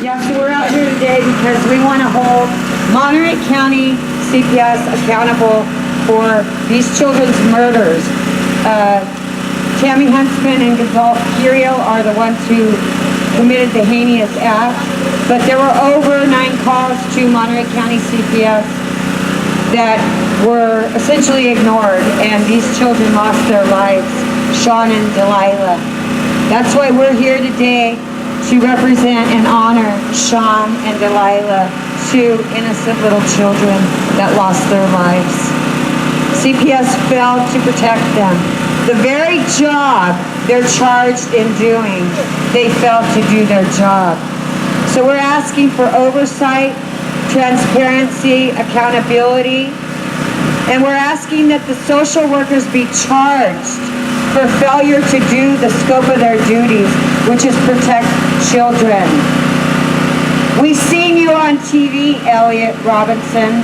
Yeah, so we're out here today because we want to hold Monterey County CPS accountable for these children's murders. Tammy Huntsman and Gonzalo Curio are the ones who committed the heinous act, but there were over 9 calls to Monterey County CPS that were essentially ignored, and these children lost their lives, Sean and Delilah. That's why we're here today, to represent and honor Sean and Delilah, 2 innocent little children that lost their lives. CPS failed to protect them. The very job they're charged in doing, they failed to do their job. So we're asking for oversight, transparency, accountability, and we're asking that the social workers be charged for failure to do the scope of their duties, which is protect children. We've seen you on TV, Elliot Robinson.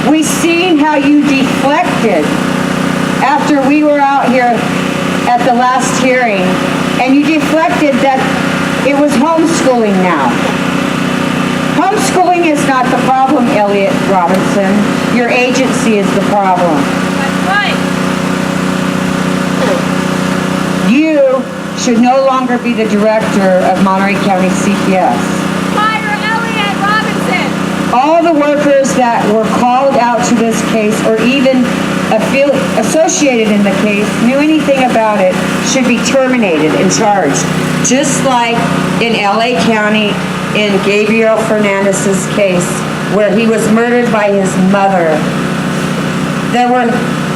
We've seen how you deflected after we were out here at the last hearing, and you deflected that it was homeschooling now. Homeschooling is not the problem, Elliot Robinson. Your agency is the problem. That's right. You should no longer be the director of Monterey County CPS. Fire Elliot Robinson. All the workers that were called out to this case, or even associated in the case, knew anything about it, should be terminated and charged. Just like in LA County in Gabriel Fernandez's case, where he was murdered by his mother. There were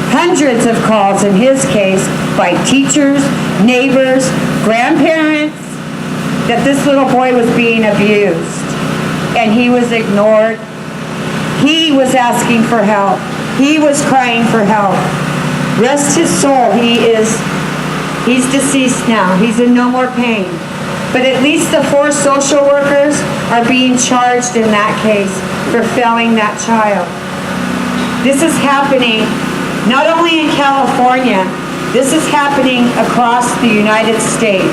hundreds of calls in his case by teachers, neighbors, grandparents, that this little boy was being abused, and he was ignored. He was asking for help. He was crying for help. Rest his soul. He's deceased now. He's in no more pain. But at least the 4 social workers are being charged in that case for failing that child. This is happening not only in California, this is happening across the United States.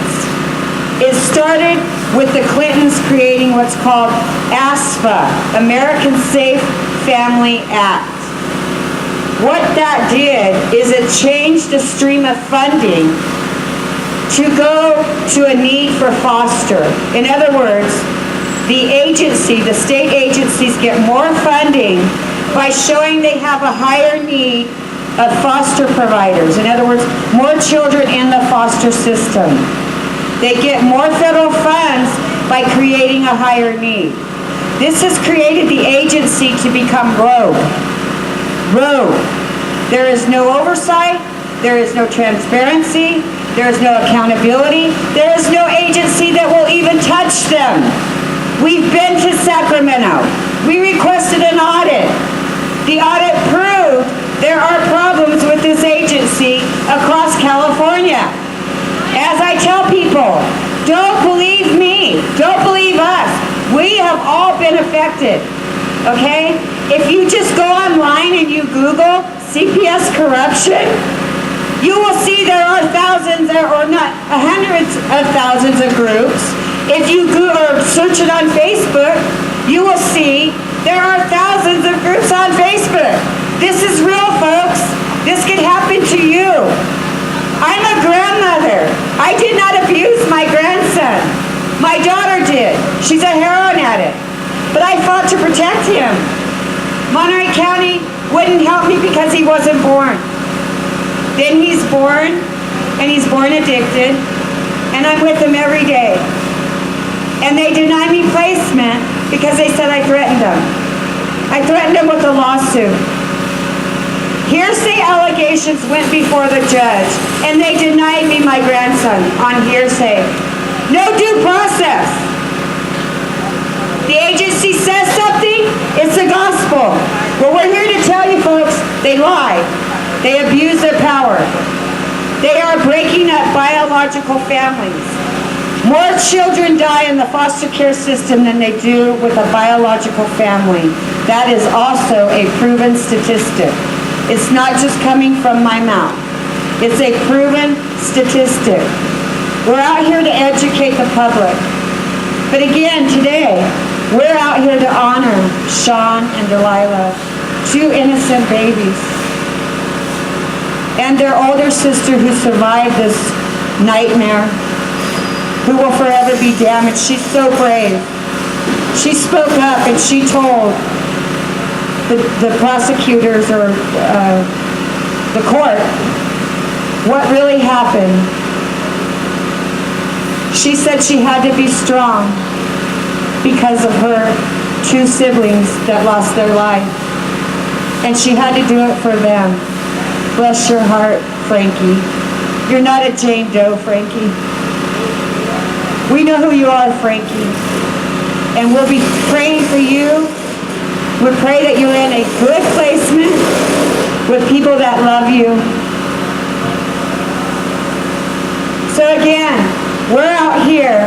It started with the Clintons creating what's called ASFA, American Safe Family Act. What that did is it changed the stream of funding to go to a need for foster. In other words, the state agencies get more funding by showing they have a higher need of foster providers. In other words, more children in the foster system. They get more federal funds by creating a higher need. This has created the agency to become rogue. Rogue. There is no oversight, there is no transparency, there is no accountability, there is no agency that will even touch them. We've been to Sacramento. We requested an audit. The audit proved there are problems with this agency across California. As I tell people, don't believe me, don't believe us. We have all been affected, okay? If you just go online and you Google CPS corruption, you will see there are thousands, or not hundreds of thousands of groups. If you go or search it on Facebook, you will see there are thousands of groups on Facebook. This is real, folks. This could happen to you. I'm a grandmother. I did not abuse my grandson. My daughter did. She's a heroin addict. But I fought to protect him. Monterey County wouldn't help me because he wasn't born. Then he's born, and he's born addicted, and I'm with him every day. And they denied me placement because they said I threatened them. I threatened them with a lawsuit. Hearsay allegations went before the judge, and they denied me my grandson on hearsay. No due process. The agency says something, it's the gospel. Well, we're here to tell you folks, they lie. They abuse their power. They are breaking up biological families. More children die in the foster care system than they do with a biological family. That is also a proven statistic. It's not just coming from my mouth. It's a proven statistic. We're out here to educate the public. But again, today, we're out here to honor Sean and Delilah, two innocent babies, and their older sister who survived this nightmare, who will forever be damaged. She's so brave. She spoke up and she told the prosecutors or the court what really happened. She said she had to be strong because of her two siblings that lost their life. And she had to do it for them. Bless your heart, Frankie. You're not a Jane Doe, Frankie. We know who you are, Frankie. And we'll be praying for you. We pray that you're in a good placement with people that love you. So again, we're out here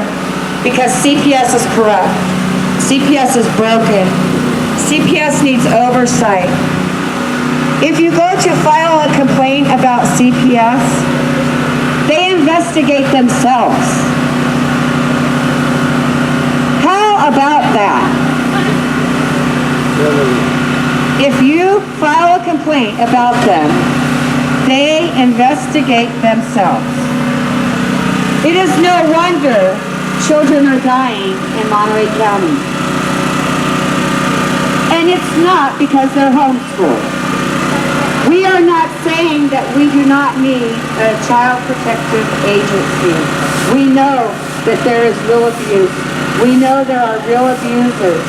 because CPS is corrupt. CPS is broken. CPS needs oversight. If you go to file a complaint about CPS, they investigate themselves. How about that? If you file a complaint about them, they investigate themselves. It is no wonder children are dying in Monterey County. And it's not because they're homeschooled. We are not saying that we do not need a child protective agency. We know that there is real abuse. We know there are real abusers.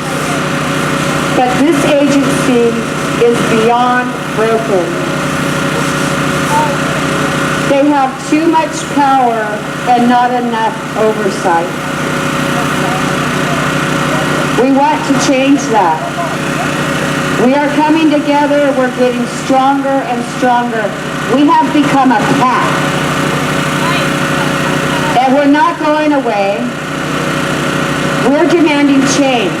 But this agency is beyond broken. They have too much power and not enough oversight. We want to change that. We are coming together. We're getting stronger and stronger. We have become a pack. And we're not going away. We're demanding change.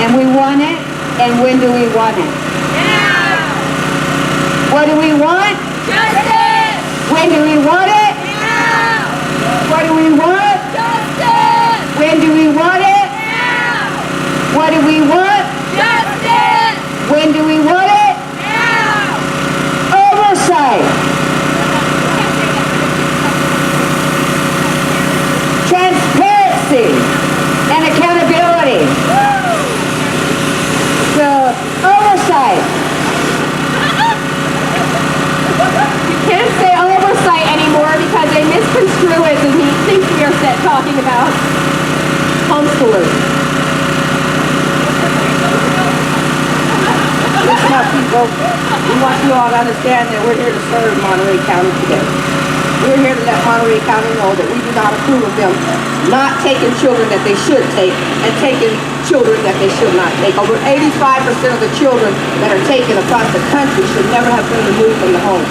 And we want it. And when do we want it? Now! What do we want? Justice! When do we want it? Now! What do we want? Justice! When do we want it? Now! What do we want? Justice! When do we want it? Now! Oversight. Transparency and accountability. So, oversight. You can't say oversight anymore because they misconstrue it and he thinks we are talking about homeschoolers. Listen up, people. We want you all to understand that we're here to serve Monterey County today. We're here to let Monterey County know that we do not approve of them not taking children that they should take and taking children that they should not take. Over 85% of the children that are taken across the country should never have been removed from the home.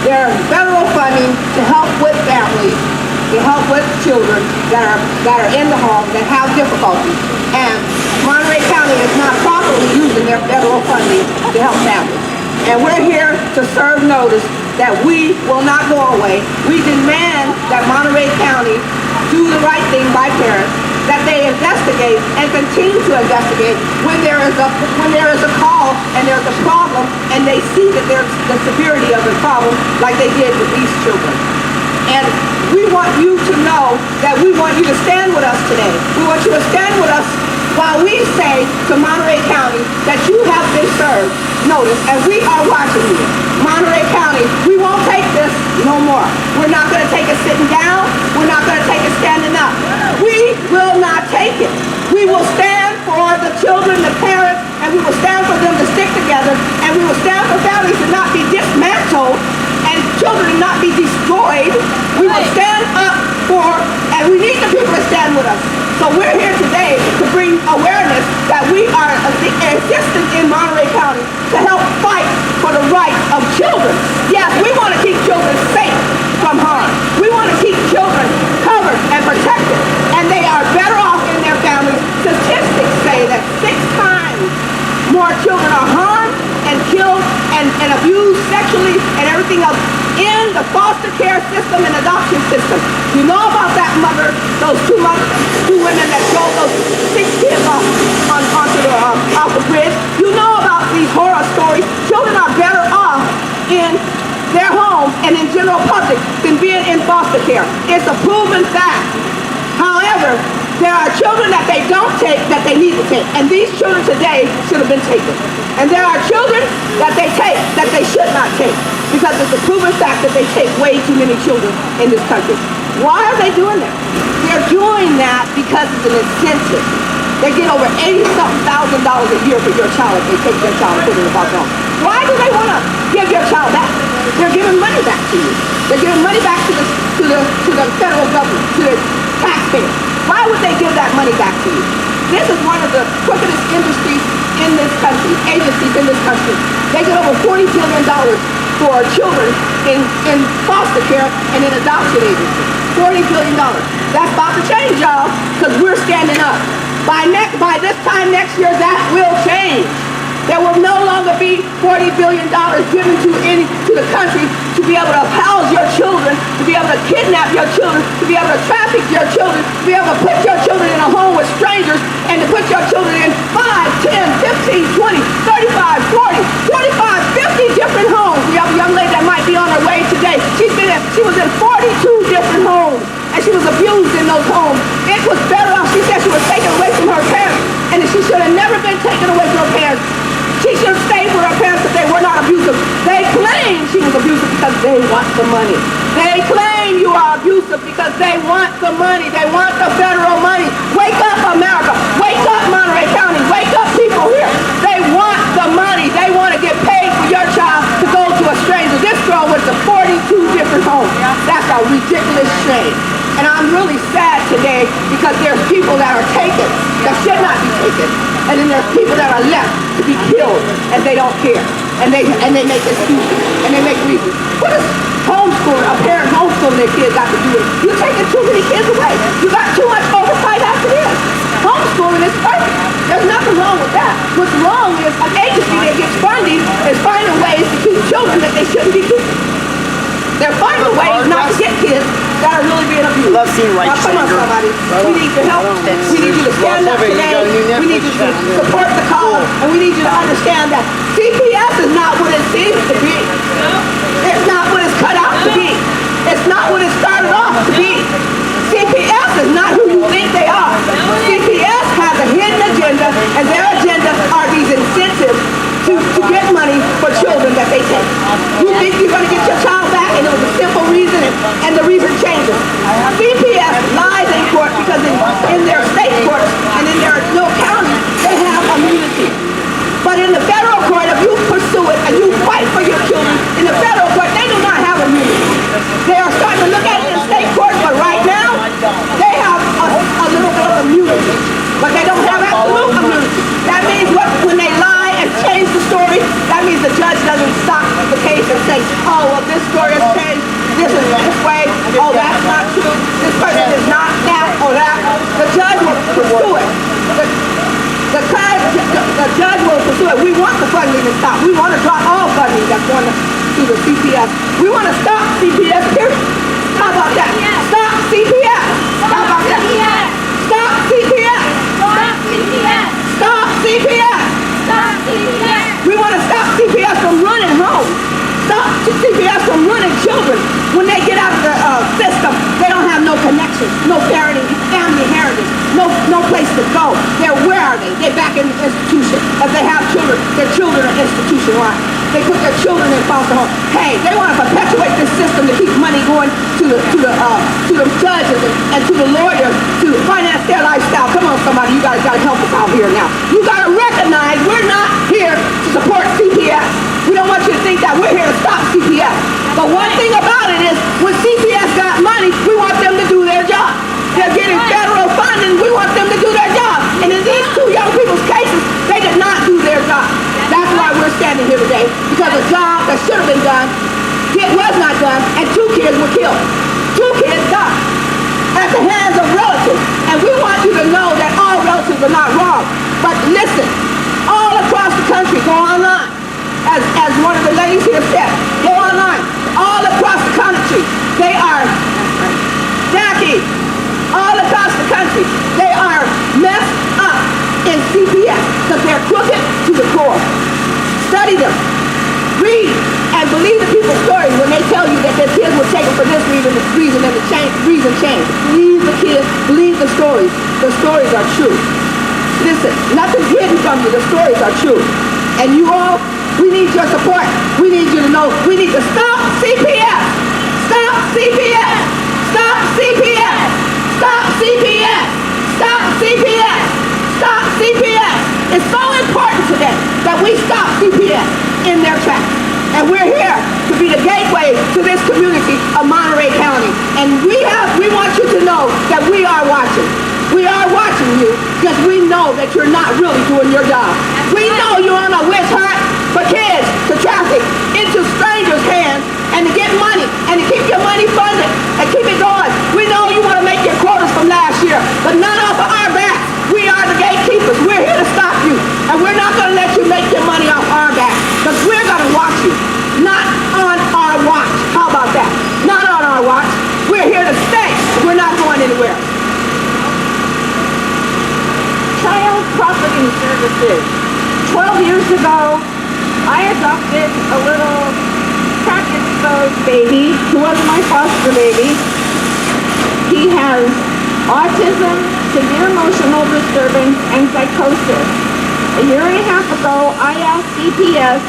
There is federal funding to help with families, to help with children that are in the home that have difficulties. And Monterey County is not properly using their federal funding to help families. And we're here to serve notice that we will not go away. We demand that Monterey County do the right thing by parents, that they investigate and continue to investigate when there is a call and there's a problem and they see that there's the severity of the problem like they did with these children. And we want you to know that we want you to stand with us today. We want you to stand with us while we say to Monterey County that you have been served notice and we are watching you. Monterey County, we won't take this no more. We're not going to take it sitting down. We're not going to take it standing up. We will not take it. We will stand for the children, the parents, and we will stand for them to stick together, and we will stand for families to not be dismantled and children to not be destroyed. We will stand up for, and we need the people to stand with us. So we're here today to bring awareness that we are existing in Monterey County to help fight for the rights of children. Yes, we want to keep children safe from harm. We want to keep children covered and protected. foster care. It's a proven fact. However, there are children that they don't take that they need to take. And these children today should have been taken. And there are children that they take that they should not take. Because it's a proven fact that they take way too many children in this country. Why are they doing that? They're doing that because it's an incentive. They get over $80-something thousand a year for your child if they take your child and put it in a foster home. Why do they want to give your child back? They're giving money back to you. They're giving money back to the federal government, to the taxpayers. Why would they give that money back to you? This is one of the crookedest industries in this country, agencies in this country. They get over $40 billion for children in foster care and in adoption agencies. $40 billion. That's about to change, y'all, because we're standing up. By this time next year, that will change. There will no longer be $40 billion given to the country to be able to house your children, to be able to kidnap your children, to be able to traffic your children, to be able to put your children in a home with strangers, and to put your children in 5, 10, 15, 20, 35, 40, 25, 50 different homes. We have a young lady that might be on her way today. She was in 42 different homes, and she was abused in those homes. It was better off. She said she was taken away from her parents, and she should have never been taken away from her parents. She should have stayed with her parents if they were not abusive. They claim she was abusive because they want the money. They claim you are abusive because they want the money. They want the federal money. Wake up, America. Wake up, Monterey County. Wake up, people here. They want the money. They want to get paid for your child to go to a stranger. This girl went to 42 different homes. That's a ridiculous shame. And I'm really sad today because there's people that are taken that should not be taken. And then there's people that are left to be killed and they don't care. And they make excuses and they make reasons. What does homeschooling, a parent homeschooling their kids got to do with it? You're taking too many kids away. You got too much oversight after this. Homeschooling is perfect. There's nothing wrong with that. What's wrong is an agency that gets funding is finding ways to keep children that they shouldn't be keeping. They're finding ways not to get kids that are really being abused. I love seeing Now, come on, somebody. We need your help. We need you to stand up today. We need you to support the cause. And we need you to understand that CPS is not what it seems to be. It's not what it's cut out to be. It's not what it started off to be. CPS is not who you think they are. CPS has a hidden agenda, and their agenda are these incentives to get money for children that they take. You think you're going to get your child back, and it was a simple reason, and the reason changes. CPS lies in court because in their state courts and in their little counties, they have immunity. But in the federal court, if you pursue it and you fight for your children, in the federal court, they do not have immunity. They are starting to look at it in state court, but right now, they have a little bit of immunity. But they don't have absolute immunity. That means when they lie and change the story, that means the judge doesn't stop the case and say, oh, well, this story has changed. This is this way. Oh, that's not true. This person is not that or that. The judge will pursue it. The judge will pursue it. We want the funding to stop. We want to drop all funding that's going to the CPS. We want to stop CPS, period. How about that? Stop CPS. How about that? Stop CPS. Stop CPS. Stop CPS. Stop CPS. We want to stop CPS from running home. Stop CPS from running children. When they get out of the system, they don't have no connections, no parenting, family heritage, no place to go. Where are they? They're back in the institution. If they have children, their children are institutionalized. They put their children in foster home. Hey, they want to perpetuate this system to keep money going to the judges and to the lawyers to finance their lifestyle. Come on, somebody, you guys got to help us out here now. You got to recognize we're not here to support CPS. We don't want you to think that we're here to stop CPS. But one thing about it is, when CPS got money, we want them to do their job. They're getting federal funding. We want them to do their job. And in these two young people's cases, they did not do their job. That's why we're standing here today, because a job that should have been done, it was not done, and 2 kids were killed. 2 kids died at the hands of relatives. And we want you to know that all relatives are not wrong. But listen, all across the country, go online. As one of the ladies here said, go online. All across the country, they are, Jackie, all across the country, they are messed up in CPS because they're crooked to the core. Study them. Read and believe the people's stories when they tell you that their kids were taken for this reason, and the reason changed. Believe the kids, believe the stories. The stories are true. Listen, nothing's hidden from you. The stories are true. And you all, we need your support. We need you to know, we need to stop CPS. Stop CPS. Stop CPS. Stop CPS. Stop CPS. Stop CPS. It's so important today that we stop CPS in their tracks. And we're here to be the gateway to this community of Monterey County. And we want you to know that we are watching. We are watching you because we know that you're not really doing your job. We know you're on a witch hunt for kids to traffic into strangers' hands and to get money and to keep your money funded and keep it going. We know you want to make your quotas from last year, but none off of our backs. We are the gatekeepers. We're here to stop you. And we're not going to let you make your money off our backs because we're going to watch you. Not on our watch. How about that? Not on our watch. We're here to stay. We're not going anywhere. Child Property Services. 12 years ago, I adopted a little crack-exposed baby who wasn't my foster baby. He has autism, severe emotional disturbance, and psychosis. A year and a half ago, I asked CPS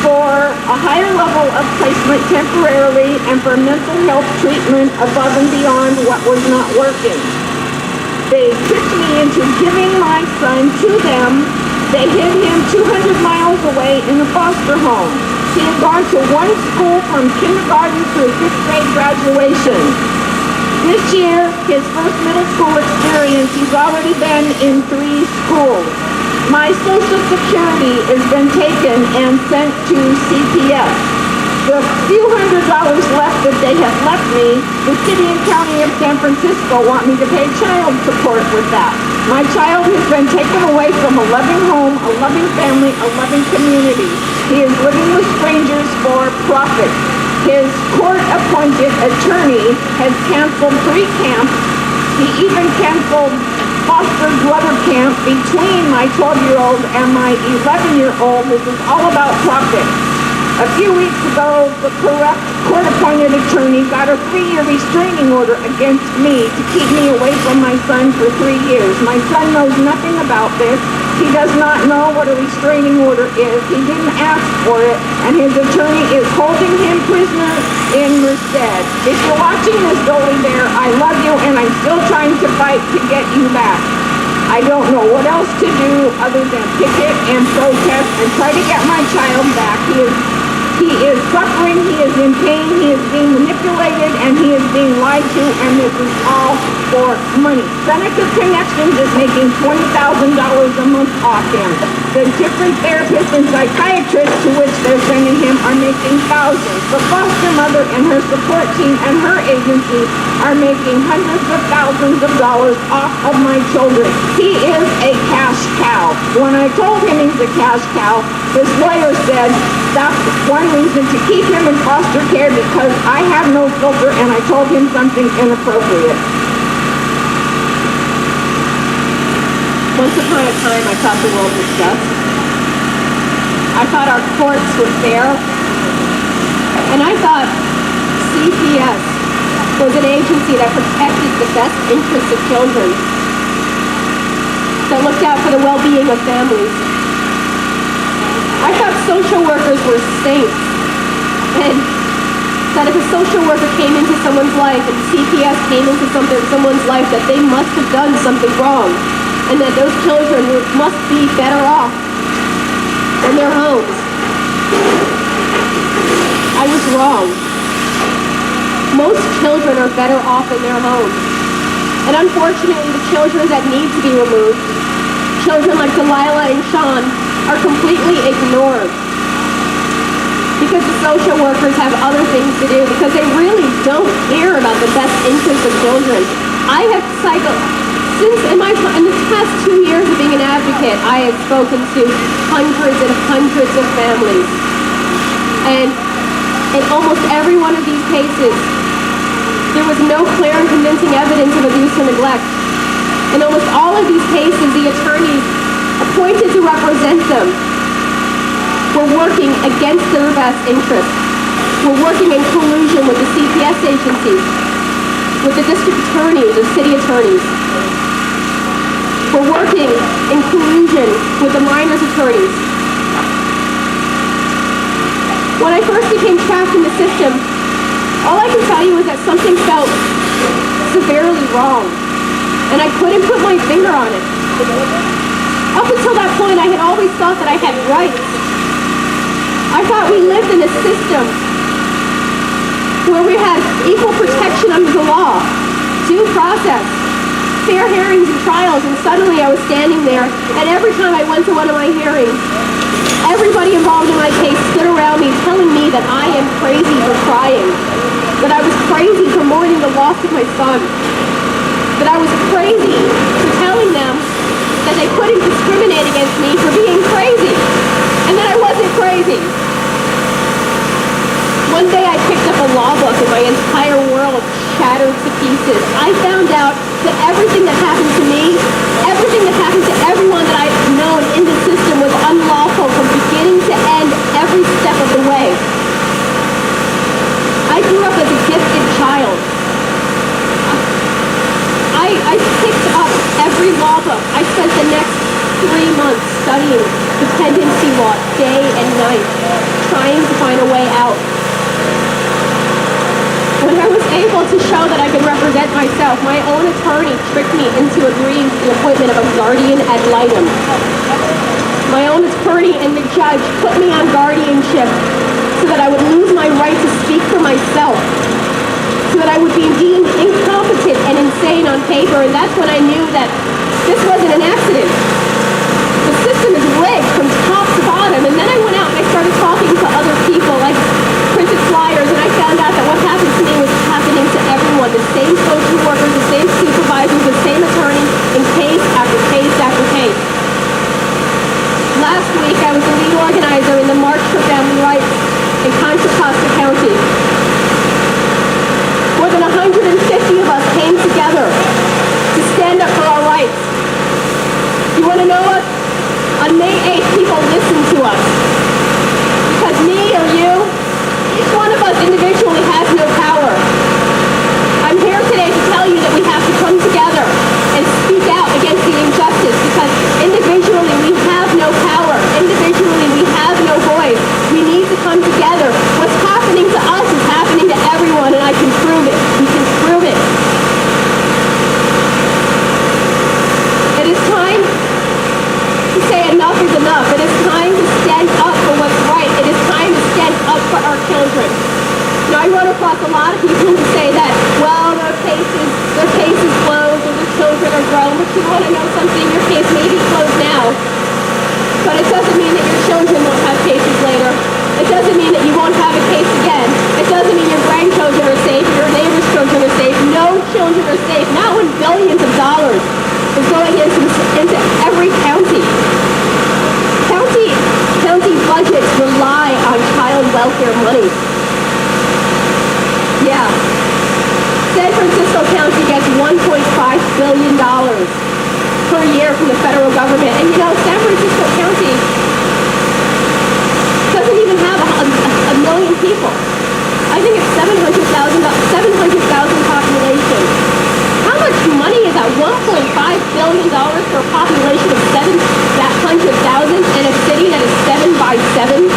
for a higher level of placement temporarily and for mental health treatment above and beyond what was not working. They tricked me into giving my son to them. They hid him 200 miles away in a foster home. He had gone to one school from kindergarten through 5th grade graduation. This year, his first middle school experience, he's already been in 3 schools. My Social Security has been taken and sent to CPS. The few $100s left that they have left me, the city and county of San Francisco want me to pay child support with that. My child has been taken away from a loving home, a loving family, a loving community. He is living with strangers for profit. His court-appointed attorney has canceled 3 camps. He even canceled foster brother camp between my 12-year-old and my 11-year-old. This is all about profit. A few weeks ago, the corrupt court-appointed attorney got a 3-year restraining order against me to keep me away from my son for 3 years. My son knows nothing about this. He does not know what a restraining order is. He didn't ask for it, and his attorney is holding him prisoner in Merced. If you're watching this, Dolly Bear, I love you, and I'm still trying to fight to get you back. I don't know what else to do other than picket and protest and try to get my child back. He is suffering, he is in pain, he is being manipulated, and he is being lied to, and this is all for money. Seneca Connections is making $20,000 a month off him. The different therapists and psychiatrists to which they're sending him are making thousands. The foster mother and her support team and her agency are making hundreds of thousands of dollars off of my children. He is a cash cow. When I told him he's a cash cow, this lawyer said that's one reason to keep him in foster care because I have no filter and I told him something inappropriate. Once upon a time, I thought the world was just. I thought our courts were fair. And I thought CPS was an agency that protected the best interests of children, that looked out for the well-being of families. I thought social workers were saints, and that if a social worker came into someone's life and CPS came into someone's life, that they must have done something wrong, and that those children must be better off in their homes. I was wrong. Most children are better off in their homes. And unfortunately, the children that need to be removed, children like Delilah and Sean, are completely ignored. Because the social workers have other things to do, because they really don't care about the best interests of children. I have in the past 2 years of being an advocate, I have spoken to hundreds and hundreds of families. And in almost every one of these cases, there was no clear and convincing evidence of abuse or neglect. In almost all of these cases, the attorneys appointed to represent them were working against their best interests. We're working in collusion with the CPS agencies, with the district attorneys, the city attorneys. We're working in collusion with the minors' attorneys. When I first became trapped in the system, all I can tell you is that something felt severely wrong, and I couldn't put my finger on it. Up until that point, I had always thought that I had rights. I thought we lived in a system where we had equal protection under the law, due process, fair hearings and trials, and suddenly I was standing there, and every time I went to one of my hearings, everybody involved in my case stood around me telling me that I am crazy for crying, that I was crazy for mourning the loss of my son, that I was crazy for telling them that they couldn't discriminate against me for being crazy, and that I wasn't crazy. One day I picked up a law book and my entire world shattered to pieces. I found out that everything that happened to me, everything that happened to everyone that I've known in the system was unlawful from beginning to end, every step of the way. I grew up as a gifted child. I picked up every law book. I spent the next 3 months studying dependency law day and night, trying to find a way out. When I was able to show that I could represent myself, my own attorney tricked me into agreeing to the appointment of a guardian ad litem. My own attorney and the judge put me on guardianship so that I would lose my right to speak for myself, so that I would be deemed incompetent and insane on paper, and that's when I knew that this wasn't an accident. The system is rigged from top to bottom, and then I went out and I started talking to other people, like printed flyers, and I found out that what happened to me was happening to everyone, the same social workers, the same supervisors, the same attorneys, in case after case after case. Last week, I was the lead organizer in the March for Family Rights in Contra Costa County. More than 150 of us came together to stand up for our rights. You want to know what? On May 8th, people listened to us. Because me or you, each one of us individually has no power. I'm here today to tell you that we have to come together and speak out against the injustice, because individually we have no power. Individually we have no voice. We need to come together. What's happening to us is happening to everyone, and I can prove it. We can prove it. It is time to say enough is enough. It is time to stand up for what's right. It is time to stand up for our children. Now, I run across a lot of people who say that, well, their case is closed, or their children are grown, but you want to know something? Your case may be closed now, but it doesn't mean that your children won't have cases later. It doesn't mean that you won't have a case again. It doesn't mean your grandchildren are safe, your neighbor's children are safe. No children are safe, not when billions of dollars is going into every county. County budgets rely on child welfare money. Yeah. San Francisco County gets $1.5 billion per year from the federal government. And you know, San Francisco County doesn't even have a million people. I think it's 700,000 population. How much money is that? $1.5 billion for a population of 700,000 in a city that is 7 by 7?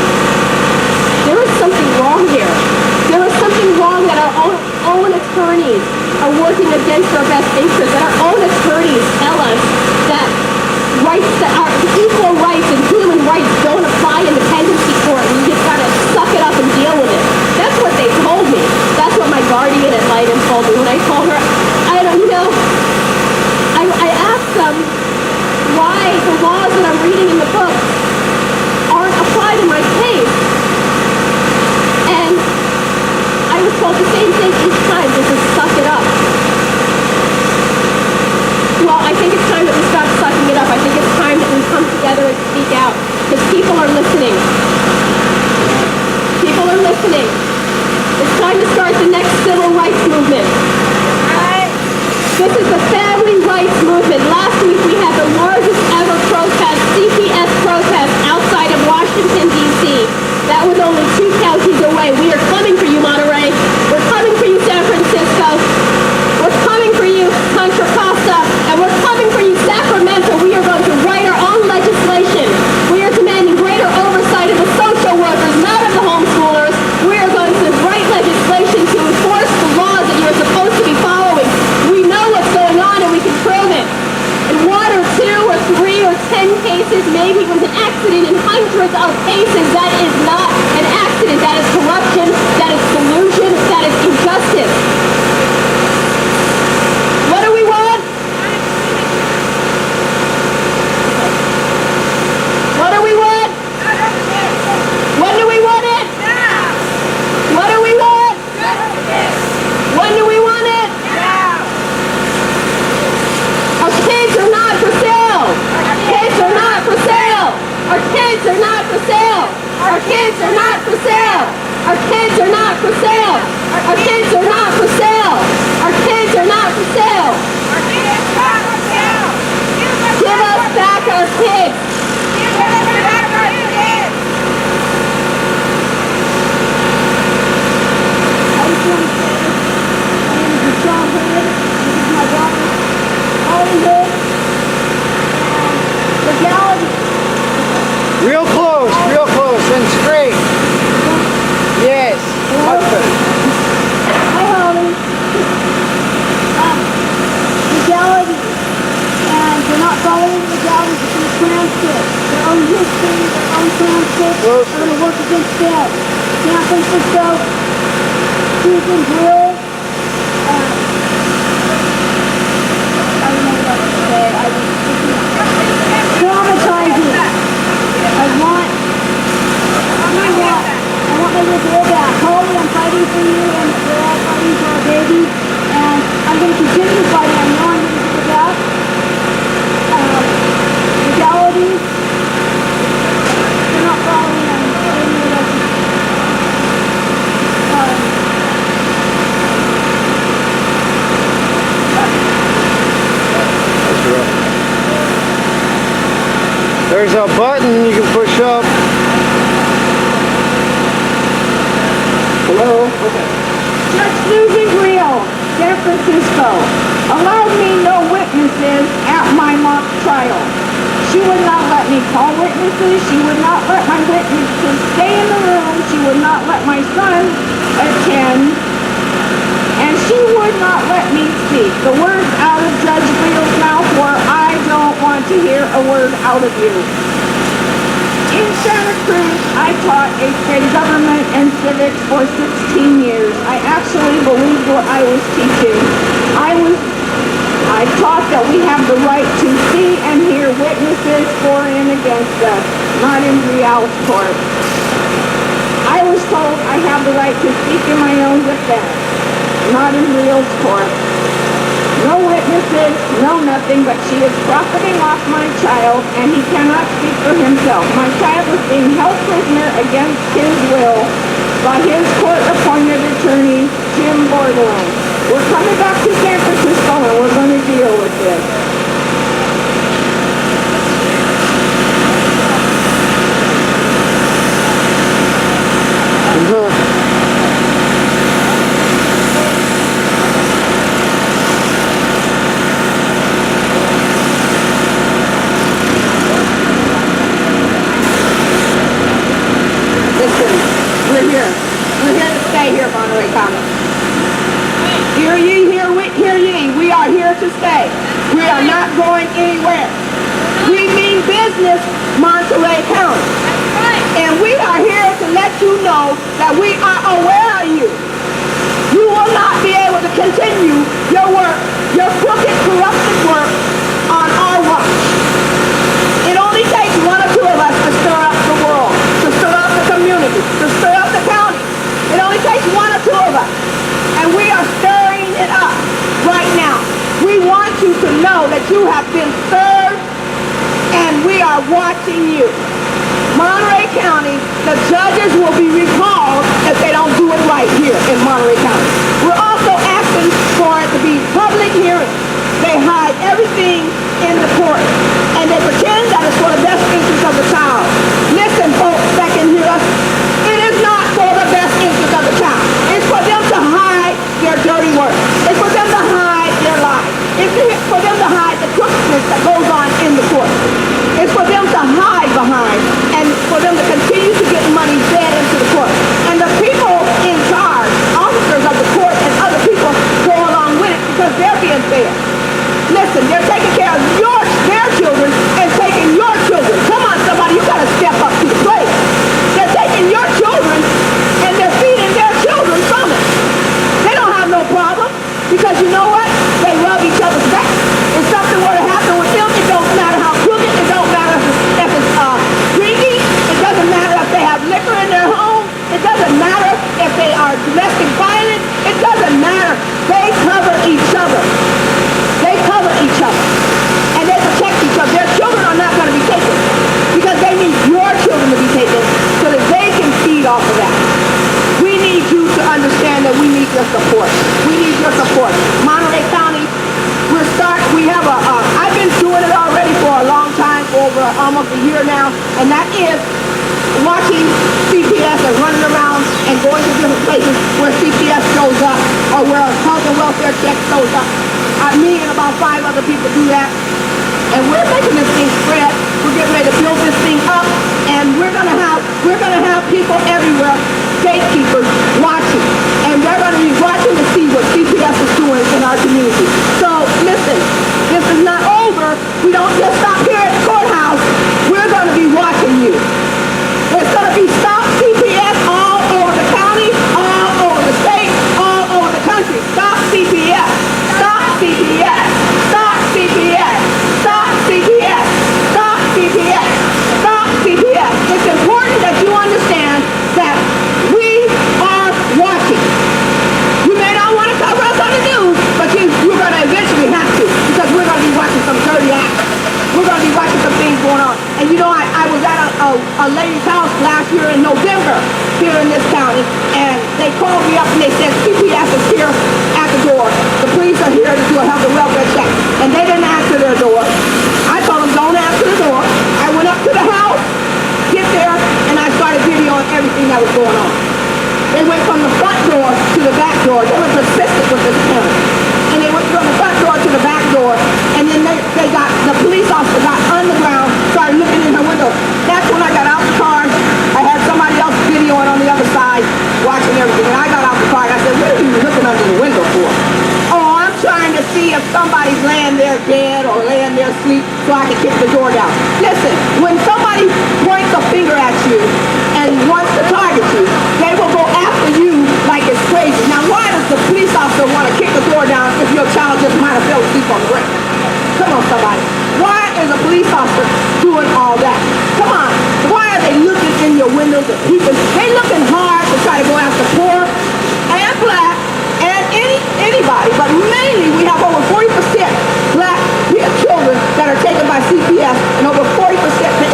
There is something wrong here. There is something wrong that our own attorneys are working against our best interests, that our own attorneys tell us that rights that are equal rights and human rights don't apply in dependency court, and you just gotta suck it up and deal with it. That's what they told me. That's what my guardian ad litem told me when I told her, I asked them why the laws that I'm reading in the book aren't applied in my case. And I was told the same thing each time, just to suck it up. Well, I think it's time that we stop sucking it up. I think it's time that we come together and speak out, because people are listening. People are listening. It's time to start the next civil rights movement. This is the family rights movement. Last week we had the largest ever protest, CPS protest, outside of Washington, D.C. That was only 2 counties away. We are coming or 10 cases, maybe it was an accident in hundreds of cases. That is not an accident. That is corruption. That is collusion. That is injustice. What do we want? What do we want? When do we want it? What do we want? When do we want it? Our kids are not for sale. Kids are not for sale. Our kids are not for sale. Our kids are not for sale. Our kids are not for sale. Our kids are not for sale. Our kids are not for sale. Give us back our kids. Real close and straight. Yes, Huntsman. Hi, Holly. Legality. And they're not following legality. It's in transcript. Their own history, their own transcript. They're going to work against them. San Francisco, Susan Grill. I don't know what to say. Traumatizing. I want my little girl back. Holly, I'm fighting for you, and we're all fighting for our baby. And I'm going to continue fighting. I know I'm going to get it back. Legality. They're not following. I'm telling you that. There's a button you can push up. Hello? Okay. Judge Susan Grill, San Francisco, allowed me no witnesses at my mock trial. She would not let me call witnesses. She would not let my witnesses stay in the room. She would not let my son attend. And she would not let me speak. The words out of Judge Grill's mouth were, "I don't want to hear a word out of you." In Santa Cruz, I taught 8th grade government and civics for 16 years. I actually believed what I was teaching. I taught that we have the right to see and hear witnesses for and against us, not in Rial's court. I was told I have the right to speak in my own defense, not in Rial's court. No witnesses, no nothing, but she is profiting off my child, and he cannot speak for himself. My child is being held prisoner against his will by his court-appointed attorney, Jim Bordelon. We're coming back to San Francisco, and we're going to deal with this. Listen, we're here. We're here to stay here, Monterey County. Hear ye, hear ye. We are here to stay. We are not going anywhere. We mean business, Monterey County. And we are here to let you know that we are aware of you. You will not be able to continue your work, your crooked, corrupted work on our watch. It only takes one or two of us to stir up the world, to stir up the community, to stir up the county. It only takes one or two of us. And we are stirring it up right now. We want you to know that you have been stirred, and we are watching you. Monterey County, the judges will be recalled if they don't do it right here in Monterey County. We're also asking for it to be public hearings. They hide everything in the court, and they pretend that it's for the best interest of the child. Listen, folks that can hear us, it is not for the best interest of the child. It's for them to hide their dirty work. It's for them to hide their lies. It's for them to hide the crookedness that goes on in the court. It's for them to hide behind, and for them to continue to get money fed into the court. And the people in charge, officers of the court and other people, go along with it because they're being fed. Listen, they're taking care of your year now, and that is watching CPS and running around and going to different places where CPS shows up or where a health and welfare check shows up. Me and about 5 other people do that. And we're making this thing spread. We're getting ready to build this thing up, and we're gonna have people everywhere, gatekeepers, watching, and they're gonna be watching to see what CPS is doing in our community. So listen, this is not over. We don't just stop here at the courthouse. We're gonna be watching you. There's gonna be Stop CPS all over the county, all over the state, all over the country. Stop CPS. Stop CPS. Stop CPS. Stop CPS. Stop CPS. Stop CPS. It's important that you understand that we are watching. You may not want to cover us on the news, but you're going to eventually have to, because we're going to be watching some dirty acts. We're going to be watching some things going on. And you know, I was at a lady's house last year in November here in this county, and they called me up and they said, CPS is here at the door. The police are here to do a health and welfare check. And they didn't answer their door. I told them, don't answer the door. I went up to the house, get there, and I started videoing everything that was going on. They went from the front door to the back door. They were persistent with this camera. And they went from the front door to the back door, and then the police officer got on the ground, started looking in her window. That's when I got out the car. I had somebody else videoing on the other side, watching everything. And I got out the car and I said, what are you looking under the window for? Oh, I'm trying to see if somebody's laying there dead or laying there asleep so I can kick the door down. Listen, when somebody points a finger at you and wants to target you, they will go after you like it's crazy. Now, why does the police officer want to kick the door down if your child just might have fell asleep on the ground? Come on, somebody. Why is a police officer doing all that? Come on. Why are they looking in your windows and peeping? They looking hard to try to go after poor and black and anybody. But mainly we have over 40% black children that are taken by CPS, and over 40%,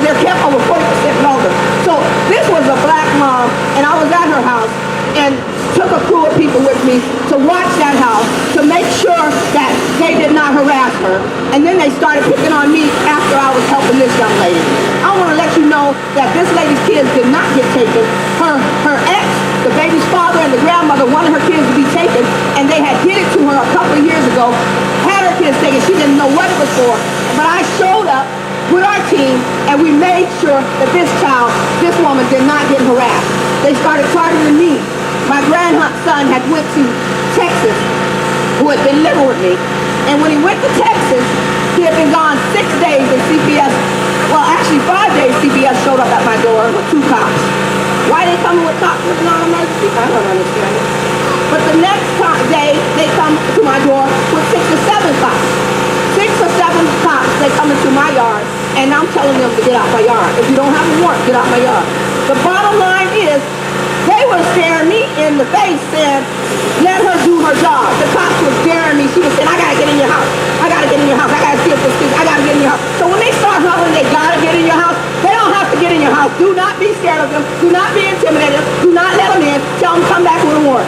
they're kept over 40% longer. So this was a black mom, and I was at her house and took a crew of people with me to watch that house to make sure that they did not harass her. And then they started picking on me after I was helping this young lady. I want to let you know that this lady's kids did not get taken. Her ex, the baby's father and the grandmother wanted her kids to be taken, and they had did it to her a couple of years ago, had her kids taken. She didn't know what it was for, but I showed up with our team, and we made sure that this woman did not get harassed. They started targeting me. My grandson had went to Texas, who had been living with me, and when he went to Texas, he had been gone 6 days, and CPS, well, actually 5 days, CPS showed up at my door with 2 cops. Why they coming with cops with non-emergency? I don't understand it. But the next day, they come to my door with 6 or 7 cops. 6 or 7 cops, they come into my yard, and I'm telling them to get out my yard. If you don't have a warrant, get out my yard. The bottom line is, they were staring me in the face saying, let her do her job. The cops were staring me. She was saying, I gotta get in your house. I gotta get in your house. I gotta see if this thing, I gotta get in your house. So when they start hollering, they gotta get in your house, they don't have to get in your house. Do not be scared of them. Do not be intimidated. Do not let them in. Tell them come back with a warrant.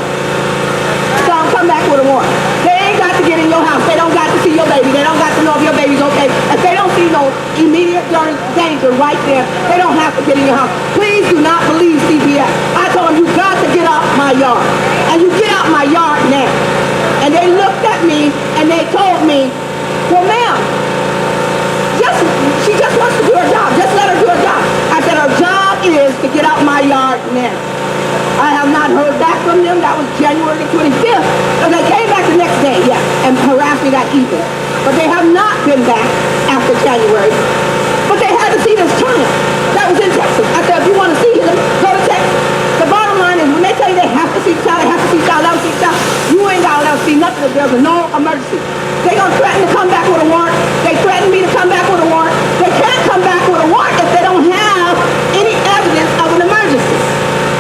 Tell them come back with a warrant. They ain't got to get in your house. They don't got to see your baby. They don't got to know if your baby's okay. If they don't see no immediate danger right there, they don't have to get in your house. Please do not believe CPS. I told them, you got to get out my yard. And you get out my yard now. And they looked at me and they told me, well, ma'am, she just wants to do her job. Just let her do her job. I said, her job is to get out my yard now. I have not heard back from them. That was January the 25th. So they came back the next day, and harassed me that evening. But they have not been back after January. But they had to see this child. That was in Texas. I said, if you want to see him, go to Texas. The bottom line is, when they tell you they have to see the child, they have to see the child, they have to see the child, you ain't got to see nothing if there's no emergency. They're going to threaten to come back with a warrant. They threatened me to come back with a warrant. They can't come back with a warrant if they don't have any evidence of an emergency.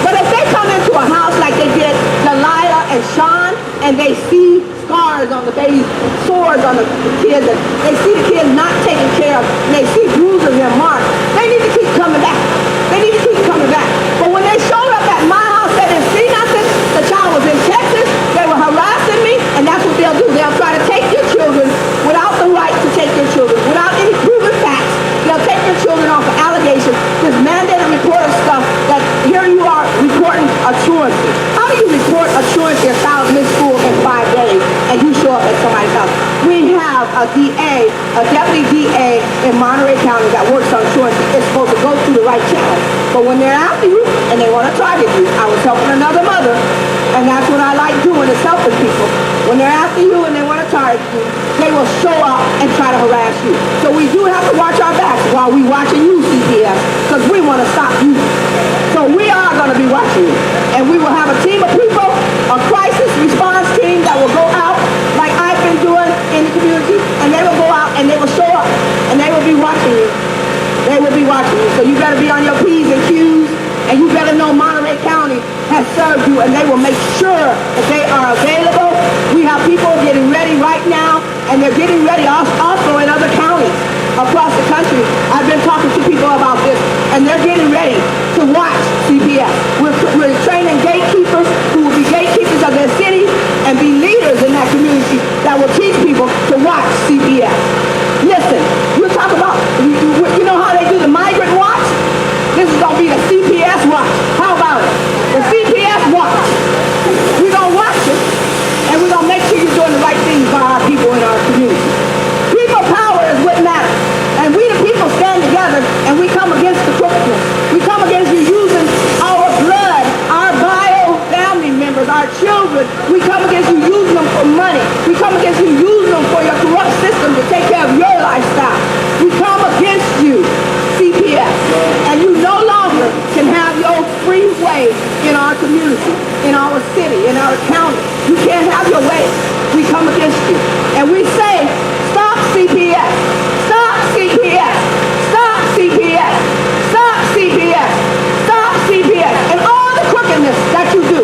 But if they come into a house like they did Delilah and Sean, and they see scars on the baby's, sores on the kids, and they see the kids not taken care of, and they see bruises and marks, they need to keep coming back. They need to keep coming back. But when they showed up at my house, they didn't see nothing. The child was in Texas. They were harassing me, and that's what they'll do. They'll try to take your children without the right to take your children, without any somebody's house. We have a DA, a deputy DA in Monterey County that works on insurance. It's supposed to go through the right channel. But when they're after you and they want to target you, I was helping another mother, and that's what I like doing, is helping people. When they're after you and they want to target you, they will show up and try to harass you. So we do have to watch our backs while we watching you, CPS, because we want to stop you. So we are going to be watching you. And we will have a team of people, a crisis response team that will go out like I've been doing in the community, and they will go out and they will show up and they will be watching you. They will be watching you. So you better be on your P's and Q's, and you better know Monterey County has served you, and they will make sure that they are available. We have people getting ready right now, and they're getting ready also in other counties across the country. I've been talking to people about this, and they're getting ready to watch CPS. We're training gatekeepers who will be gatekeepers of their city and be leaders in that community that will teach people to watch CPS. Listen, we'll talk about, you know how they do the migrant watch? This is going to be the CPS watch. How about it? The CPS watch. We're going to watch it, and we're going to make sure you're doing the right things by our people in our community. People power is what matters. And we the people stand together, and we come against the crookedness. We come against you using our blood, our bio family members, our children. We come against you using them for money. We come against you using them for your corrupt system to take care of your lifestyle. We come against you, CPS. And you no longer can have your free way in our community, in our city, in our county. You can't have your way. We come against you. And we say, stop CPS. Stop CPS. Stop CPS. Stop CPS. Stop CPS. And all the crookedness that you do.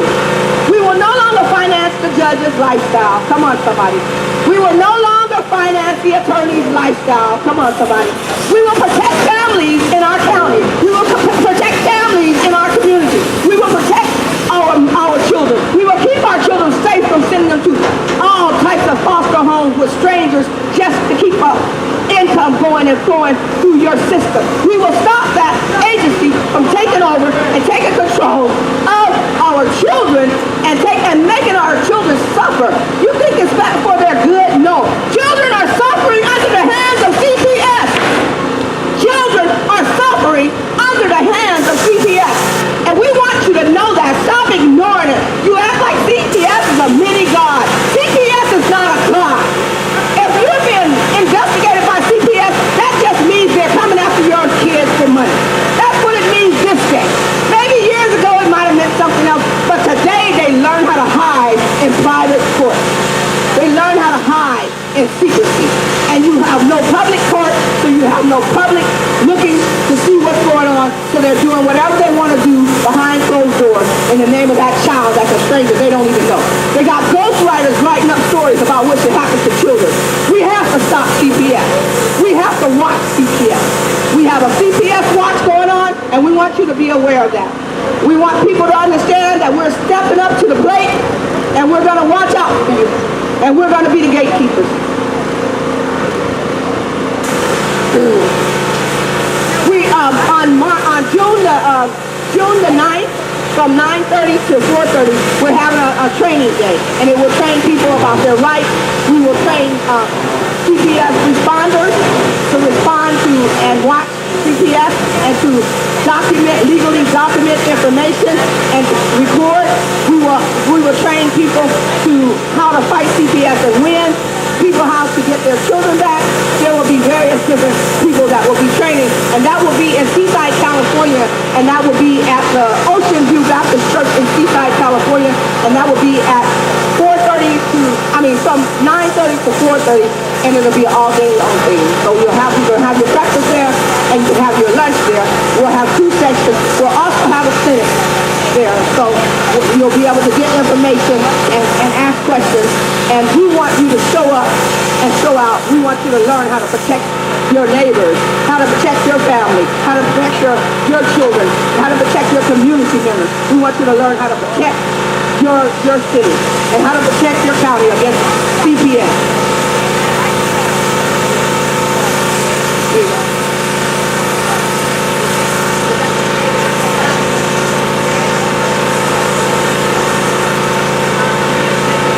We will no longer finance the judge's lifestyle. Come on, somebody. We will no longer finance the attorney's lifestyle. Come on, somebody. We will protect families in our county. We will protect families in our community. We will protect our children. We will keep our children safe from sending them to all types of foster homes with strangers just to keep up income going and flowing through your system. We will stop that agency from taking over and taking control of our children and making our children suffer. You think it's bad for their good? No. Children are suffering under the hands of CPS. Children are suffering under the hands of CPS. And we want you to know that. Stop ignoring it. You act like CPS is a mini God. CPS is not a God. If you're being investigated by CPS, that just means they're coming after your kids for money. That's what it means this day. Maybe years ago it might have meant something else, but today they learn how to hide in private court. They learn how to hide in secrecy. And you have no public court, so you have no public looking to see what's going on, so they're doing whatever they want to do behind closed doors in the name of that child that's a stranger they don't even know. They got ghostwriters writing up stories about what should happen to children. We have to stop CPS. We have to watch CPS. We have a CPS watch going on, and we want you to be aware of that. We want people to understand that we're stepping up to the plate, and we're going to watch out for you, and we're going to be the gatekeepers. We on June the 9th, from 9:30 to 4:30, we're having a training day, and it will train people about their rights. We will train CPS responders to respond to and watch CPS and to legally document information and record. We will train people to how to fight CPS and win. People how to get their children back. There will be various different people that will be training, and that will be in Seaside, California, and that will be at the Ocean View Baptist Church in Seaside, California, and that will be at from 9:30 to 4:30, and it'll be all day long thing. So you're going to have your breakfast there, and you have your lunch there. We'll have 2 sections. We'll also have a clinic there, so you'll be able to get information and ask questions. And we want you to show up and show out. We want you to learn how to protect your neighbors, how to protect your family, how to protect your children, how to protect your community members. We want you to learn how to protect your city and how to protect your county against CPS.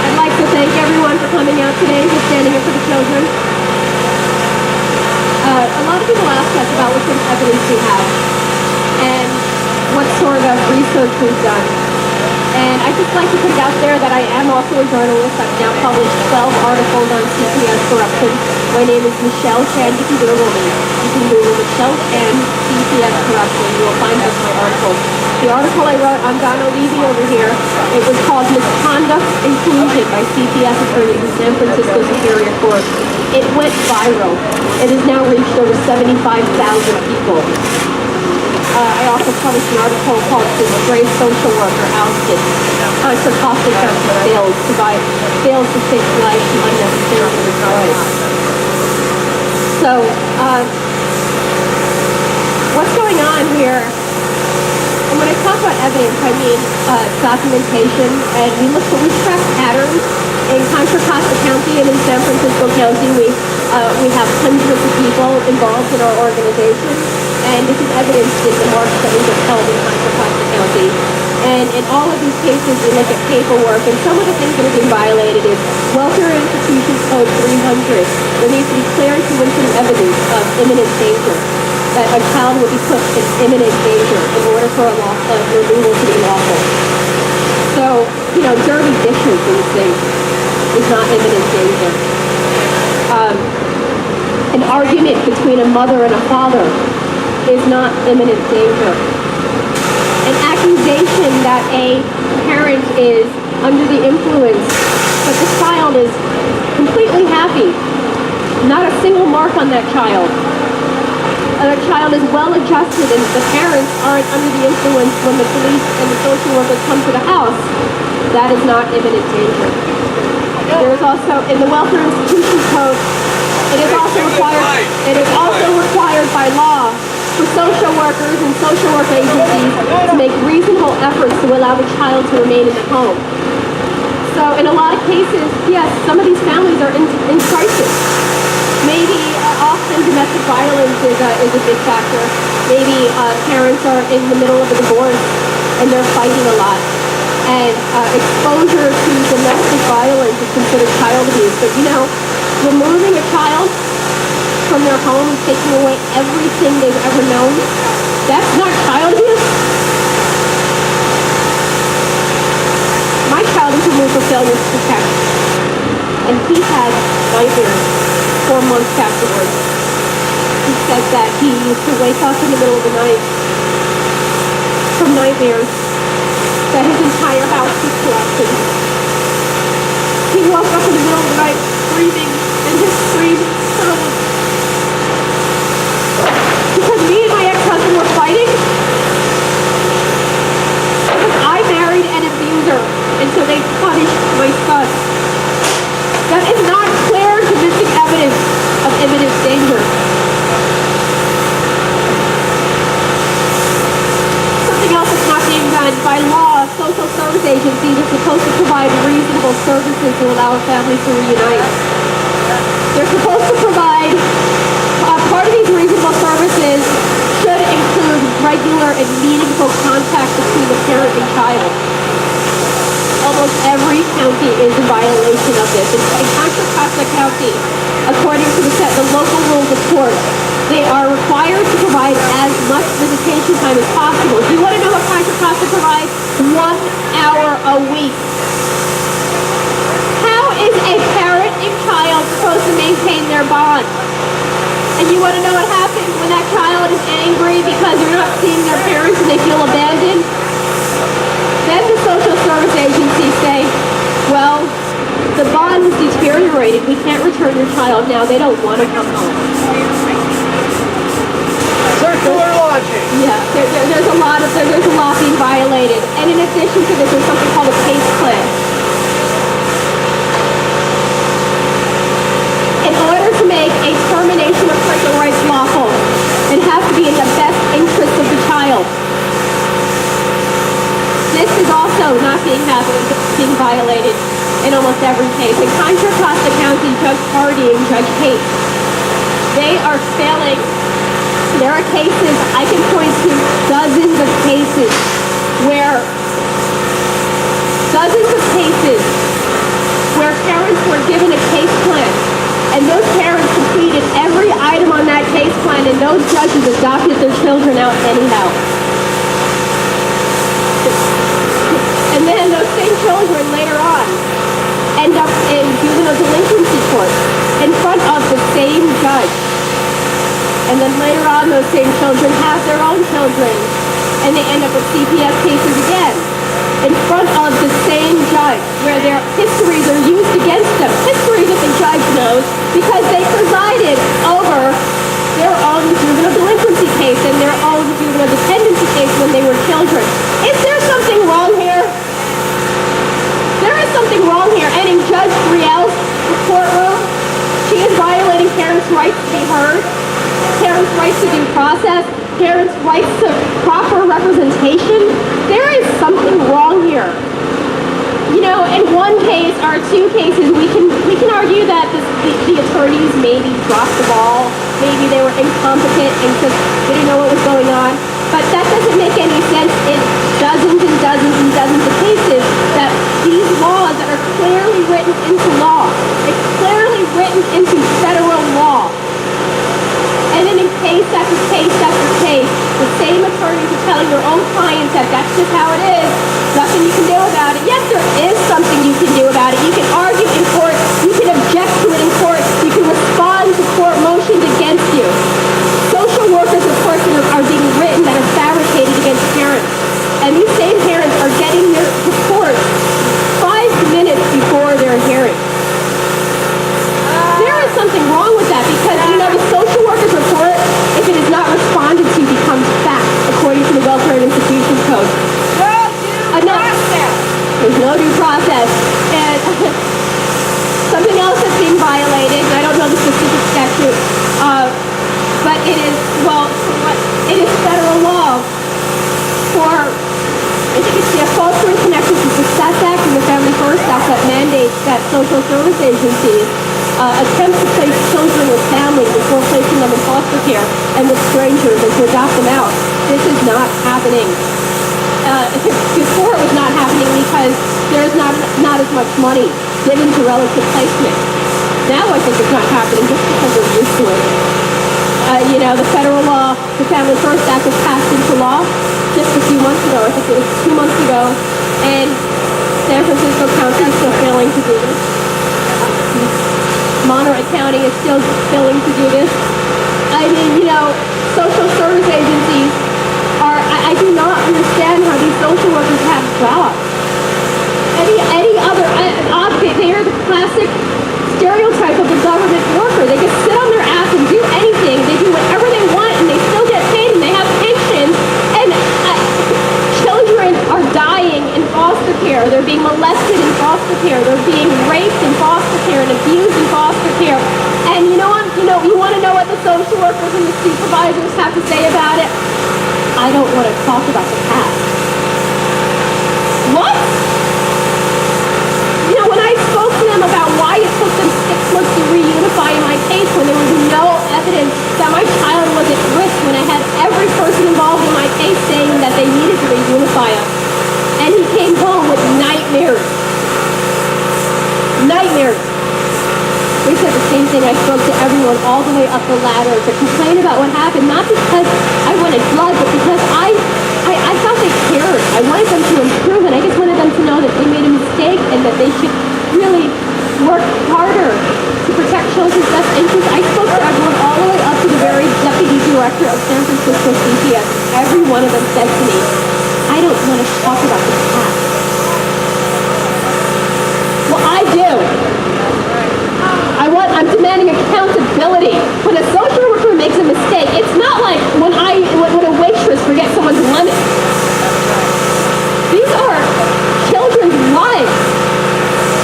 I'd like to thank everyone for coming out today. about what sort of evidence we have and what sort of research we've done. And I'd just like to put it out there that I am also a journalist. I've now published 12 articles on CPS corruption. My name is Michelle Chan. You can Google me. You can Google Michelle Chan, CPS corruption. You will find out my articles. The article I wrote on Donna Levy over here, it was called Misconduct Inclusion by CPS attorneys in San Francisco Superior Court. It went viral. It has now reached over 75,000 people. I also published an article called Disgraced Social Worker Ousted. Contra Costa County fails to fix life to unnecessarily destroyed. So, what's going on here? And when I talk about evidence, I mean documentation, and we track patterns in Contra Costa County and in San Francisco County. We have hundreds of people involved in our organization, and this is evidenced in the march that we just held in Contra Costa County. And in all of these cases, we look at paperwork, and some of the things that are being violated is Welfare Institutions Code 300. There needs to be clear and convincing evidence of imminent danger, that a child will be put in imminent danger in order for a removal to be lawful. So, dirty dishes and things is not imminent danger. An argument between a mother and a father is not imminent danger. An accusation that a parent is under the influence, but the child is completely happy. Not a single mark on that child. And the child is well adjusted and the parents aren't under the influence when the police and the social workers come to the house. That is not imminent danger. There is also, in the Welfare Institutions Code, it is also required by law for social workers and social work agencies to make reasonable efforts to allow the child to remain in the home. So in a lot of cases, yes, some of these families are in crisis. Maybe often domestic violence is a big factor. Maybe parents are in the middle of a divorce and they're fighting a lot. And exposure to domestic violence is considered child abuse. But removing a child from their home and taking away everything they've ever known, that's not child abuse. My child was removed for failure to protect, and he had nightmares 4 months afterwards. He said that he used to wake up in the middle of the night from nightmares, that his entire house was collapsing. He woke up in the middle of the night screaming, and his scream sounded because me and my ex-husband were fighting. Because I married an abuser, and so they punished my son. That is not clear, convincing evidence of imminent danger. Something else that's not being done. By law, social service agencies are supposed to provide reasonable services to allow a family to reunite. They're supposed to provide, part of these reasonable services should include regular and meaningful contact between the parent and child. Almost every county is in violation of this. In Contra Costa County, according to the local rules of court, they are required to provide as much visitation time as possible. Do you want to know what Contra Costa provides? 1 hour a week. How is a parent and child supposed to maintain their bond? And you want to know what happens when that child is angry because they're not seeing their parents and they feel abandoned? Then the social service agencies say, well, the bond is deteriorated. We can't return your child now. They don't want to come home. Circular logic. Yeah, there's a lot being violated. And in addition to this, there's something called a case plan. In order to make a termination of parental rights lawful, it has to be in the best interest of the child. This is also not being violated in almost every case. In Contra Costa County, Judge Hardy and Judge Haight, they are failing. There are cases, I can point to dozens of cases where parents were given a case plan, and those parents completed every item on that case plan, and and those judges adopted their children out anyhow. And then those same children later on end up in juvenile delinquency court in front of the same judge. And then later on, those same children have their own children, and they end up with CPS cases again in front of the same judge, where their histories are used against them. Histories that the judge knows because they presided over their own juvenile delinquency case and their own juvenile dependency case when they were children. Is there something wrong here? There is something wrong here. And in Judge Brielle's courtroom, she is violating parents' rights to be heard, parents' rights to due process, parents' rights to proper representation. There is something wrong here. You know, in one case or two cases, we can argue that the attorneys maybe dropped the ball, maybe they were incompetent and just didn't know what was going on. But that doesn't make any sense in dozens and dozens and dozens of cases that these laws that are clearly written into law, it's clearly written into federal law. And then in case after case after case, the same attorneys are telling their own clients that that's just how it is, nothing you can do about it. Yes, there is something you can do about it. You can argue in court, you can object to it in court, you can respond to court motions against you. Social workers, of course, are being written that are fabricated against parents. And these same parents are getting their report 5 minutes before their hearing. There is something wrong with that because, you know, the social worker's report, if it is not responded to, becomes fact, according to the Welfare and Institutions Code. There's no due process. And something else that's being violated, and I don't know the specific statute, but it is, well, it is federal law for, I think it's the Upholstery Connected to Success Act and the Family First Act that mandates that social service agencies attempt to place children with families before placing them in foster care and with strangers and to adopt them out. This is not happening. Before it was not happening because there is not as much money given to relative placement. Now I think it's not happening just because we're used to it. You know, the federal law, the Family First Act was passed into law just a few months ago. I think it was 2 months ago. And San Francisco County is still failing to do this. Monterey County is still failing to do this. I mean, you know, social service agencies are, I do not understand how these social workers have jobs. Any other, they are the classic stereotype of the government worker. They can sit on their ass and do anything. They do whatever they want and they still get paid and they have pensions. And children are dying in foster care. They're being molested in foster care. They're being raped in foster care and abused in foster care. And you want to know what the social workers and the supervisors have to say about it? I don't want to talk about the past. What? You know, when I spoke to them about why it took them 6 months to reunify my case when there was no evidence that my child was at risk, when I had every person involved in my case saying that they needed to reunify him. And he came home with nightmares. Nightmares. They said the same thing. I spoke to everyone all the way up the ladder to complain about what happened, not because I wanted blood, but because I thought they cared. I wanted them to improve, and I just wanted them to know that they made a mistake and that they should really work harder to protect children's best interests. I spoke to everyone all the way up to the very deputy director of San Francisco CPS. Every one of them said to me, I don't want to talk about the past. Well, I do. I'm demanding accountability. When a social worker makes a mistake, it's not like when a waitress forgets someone's lemon. These are children's lives.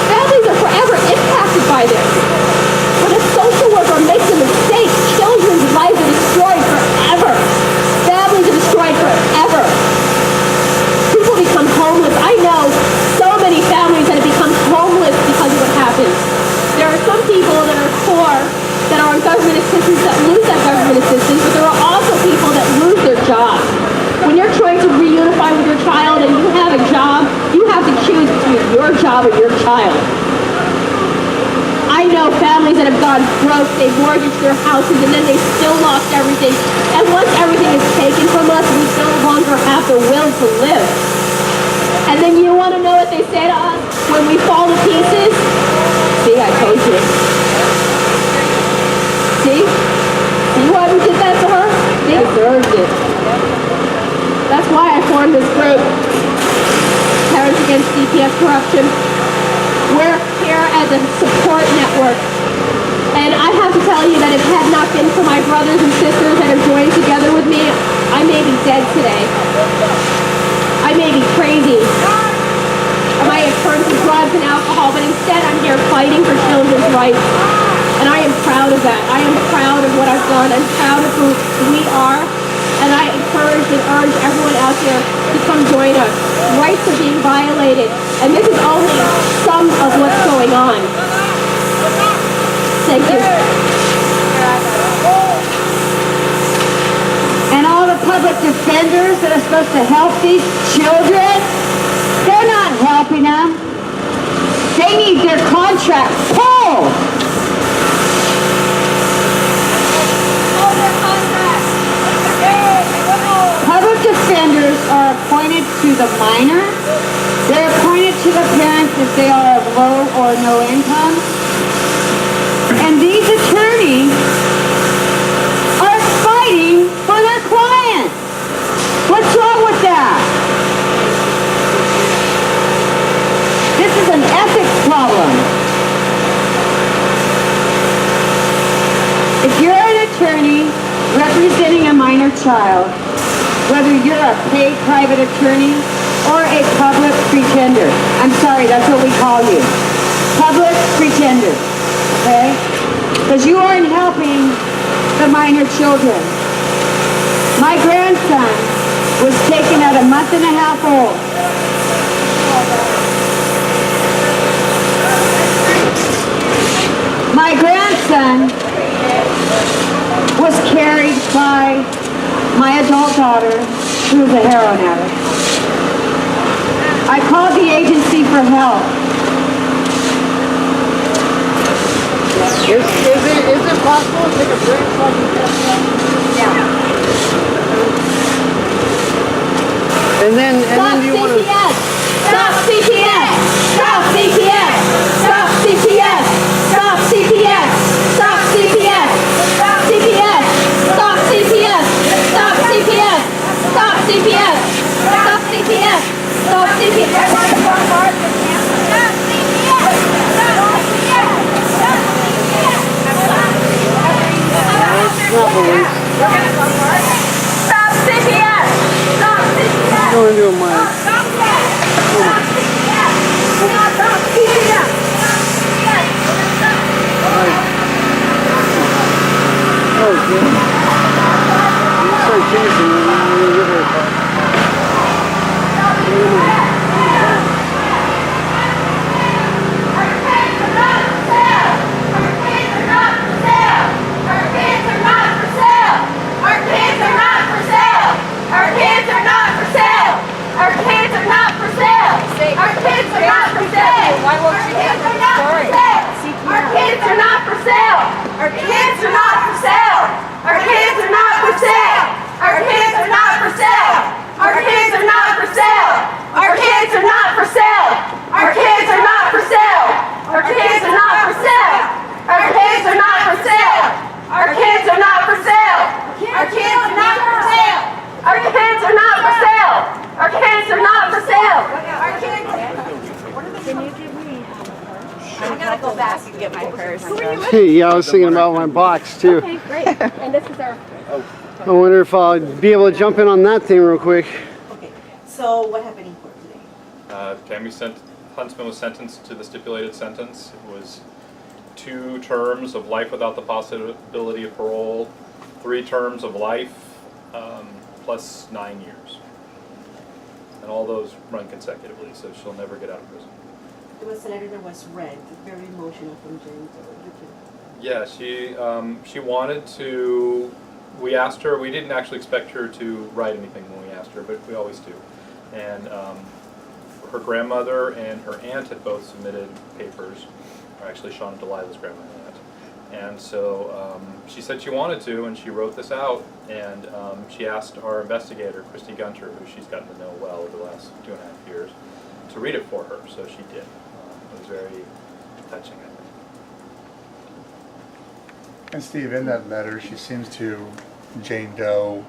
Families are forever impacted by this. When a social worker makes a mistake, children's lives are destroyed forever. Families are destroyed forever. People become homeless. I know so many families that have become homeless because of what happens. There are some people that are poor, that are on government assistance, that lose that government assistance, broke, they mortgaged their houses, and then they still lost everything. And once everything is taken from us, we no longer have the will to live. And then you want to know what they say to us when we fall to pieces? See, I told you. See? See why we did that to her? They deserved it. That's why I formed this group, Parents Against CPS Corruption. We're here as a support network. And I have to tell you that if it had not been for my brothers and sisters that have joined together with me, I may be dead today. I may be crazy. I might have turned to drugs and alcohol, but instead I'm here fighting for children's rights. And I am proud of that. I am proud of what I've done. I'm proud of who we are. And I encourage and urge everyone out there to come join us. Rights are being violated. And this is only some of what's going on. Thank you. And all the public defenders that are supposed to help these children, they're not helping them. They need their contracts pulled. Public defenders are appointed to the minor. They're appointed to the parents if they are of low or no income. And these attorneys are fighting for their clients. What's wrong with that? This is an ethics problem. If you're an attorney representing a minor child, whether you're a paid private attorney or a public pretender, I'm sorry, that's what we call you. Public pretender, okay? Because you aren't helping the minor children. My grandson was taken at a month and a half old. My grandson was carried by my adult daughter, who is a heroin addict. I called the agency for help. Is it possible to take a break so I can test that? Yeah. And then do you want to... Stop CPS! Stop CPS! Stop CPS! Stop CPS! Stop CPS! Stop CPS! Stop CPS! Stop CPS! Stop CPS! Stop CPS! Stop CPS! Stop CPS! Stop CPS! Go into a mic. Stop CPS! Stop CPS! Oh, good. You start chasing them, and you'll get very far. Yeah, I was thinking about my box too. Okay, great. And this is our... I wonder if I'll be able to jump in on that thing real quick. Okay, so what happened in court today? Huntsman was sentenced to the stipulated sentence. It was 2 terms of life without the possibility of parole, 3 terms of life, plus 9 years. And all those run consecutively, so she'll never get out of prison. There was a letter that was read, very emotional from Jane. Yeah, she wanted to, we asked her, we didn't actually expect her to write anything when we asked her, but we always do. And her grandmother and her aunt had both submitted papers, or actually Sean and Delilah's grandmother and aunt. And so she said she wanted to, and she wrote this out, and she asked our investigator, Christy Gunter, who she's gotten to know well over the last 2.5 years, to read it for her, so she did. It was very touching, I think. And Steve, in that letter, she seems to, Jane Doe,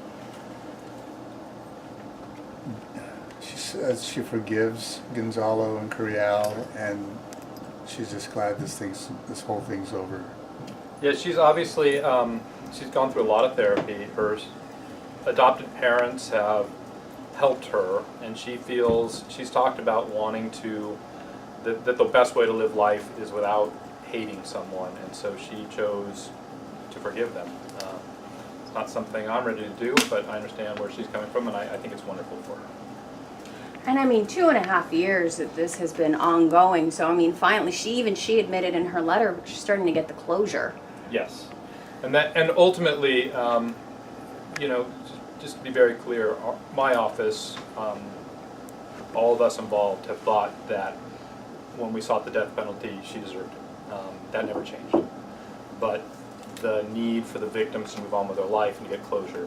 she says she forgives Gonzalo and Curiel, and she's just glad this whole thing's over. Yeah, she's obviously, she's gone through a lot of therapy. Her adopted parents have helped her, and she feels, she's talked about wanting to, that the best way to live life is without hating someone, and so she chose to forgive them. It's not something I'm ready to do, but I understand where she's coming from, and I think it's wonderful for her. And I mean, 2.5 years that this has been ongoing, so I mean, finally, she admitted in her letter she's starting to get the closure. Yes, and ultimately, you know, just to be very clear, my office, all of us involved have thought that when we sought the death penalty, she deserved it. That never changed. But the need for the victims to move on with their life and to get closure,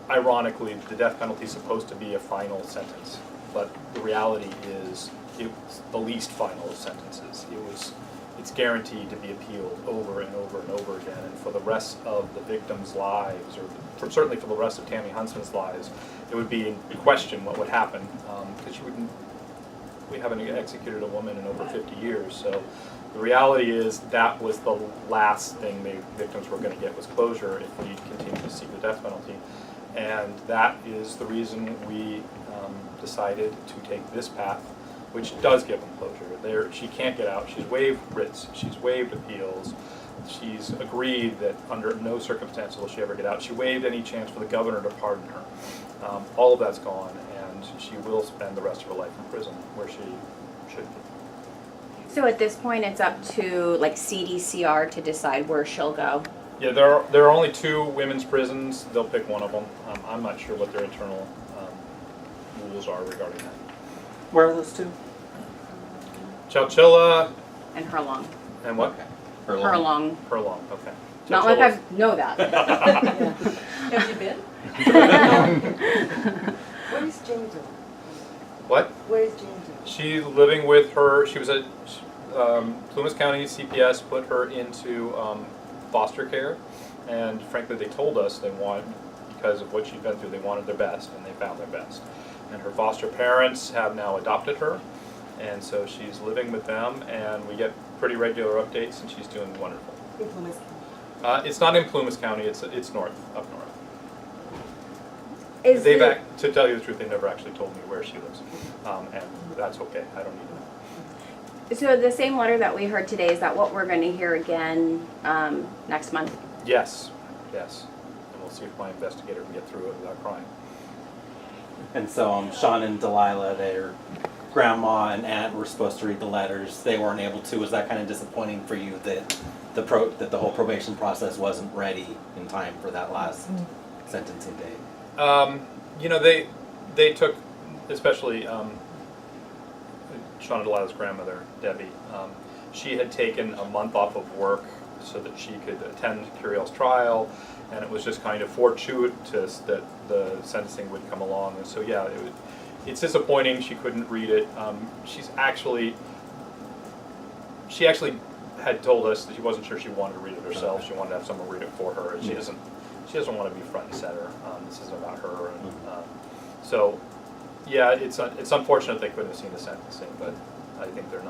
ironically, the death penalty is supposed to be a final sentence, but the reality is it's the least final of sentences. It's guaranteed to be appealed over and over and over again, and for the rest of the victims' lives, or certainly for the rest of Tammy Huntsman's lives, it would be in question what would happen, because we haven't executed a woman in over 50 years, so the reality is that was the last thing the victims were going to get was closure if we continue to seek the death penalty. And that is the reason we decided to take this path, which does give them closure. She can't get out. She's waived writs. She's waived appeals. She's agreed that under no circumstance will she ever get out. She waived any chance for the governor to pardon her. All of that's gone, and she will spend the rest of her life in prison where she should be. So at this point, it's up to like CDCR to decide where she'll go. Yeah, there are only 2 women's prisons. They'll pick one of them. I'm not sure what their internal rules are regarding that. Where are those 2? Chowchilla And Herlong. and what? Herlong. Herlong, okay. Not like Chowchilla's- I know that. Have you been? Where is Jane doing? What? Where is Jane doing? She's living with her, she was at Plumas County CPS, put her into foster care, and frankly they told us they wanted, because of what she'd been through, they wanted their best, and they found their best. And her foster parents have now adopted her, and so she's living with them, and we get pretty regular updates, and she's doing wonderful. In Plumas County. It's not in Plumas County, it's north, up north. To tell you the truth, they never actually told me where she lives, and that's okay, I don't need to know. So the same letter that we heard today, is that what we're going to hear again next month? Yes, yes, and we'll see if my investigator can get through it without crying. And so Sean and Delilah, their grandma and aunt were supposed to read the letters. They weren't able to. Was that kind of disappointing for you that the whole probation process wasn't ready in time for that last sentencing date? You know, they took, especially Sean and Delilah's grandmother, Debbie, she had taken a month off of work so that she could attend Curiel's trial, and it was just kind of fortuitous that the sentencing would come along. And so, yeah, it's disappointing she couldn't read it. She actually had told us that she wasn't sure she wanted to read it herself. She wanted to have someone read it for her, and she doesn't want to be front and center. This isn't about her, and so yeah, it's unfortunate they couldn't have seen the sentencing, but I think it's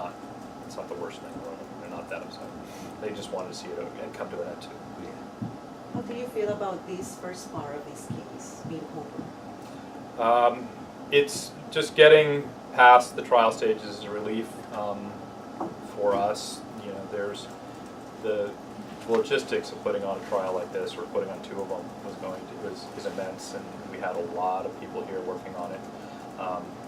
not the worst thing in the world. They're not that upset. They just wanted to see it and come to an end too. How do you feel about this first part of this case being over? It's just getting past the trial stages is a relief for us. You know, there's the logistics of putting on a trial like this, or putting on 2 of them, is immense, and we had a lot of people here working on it.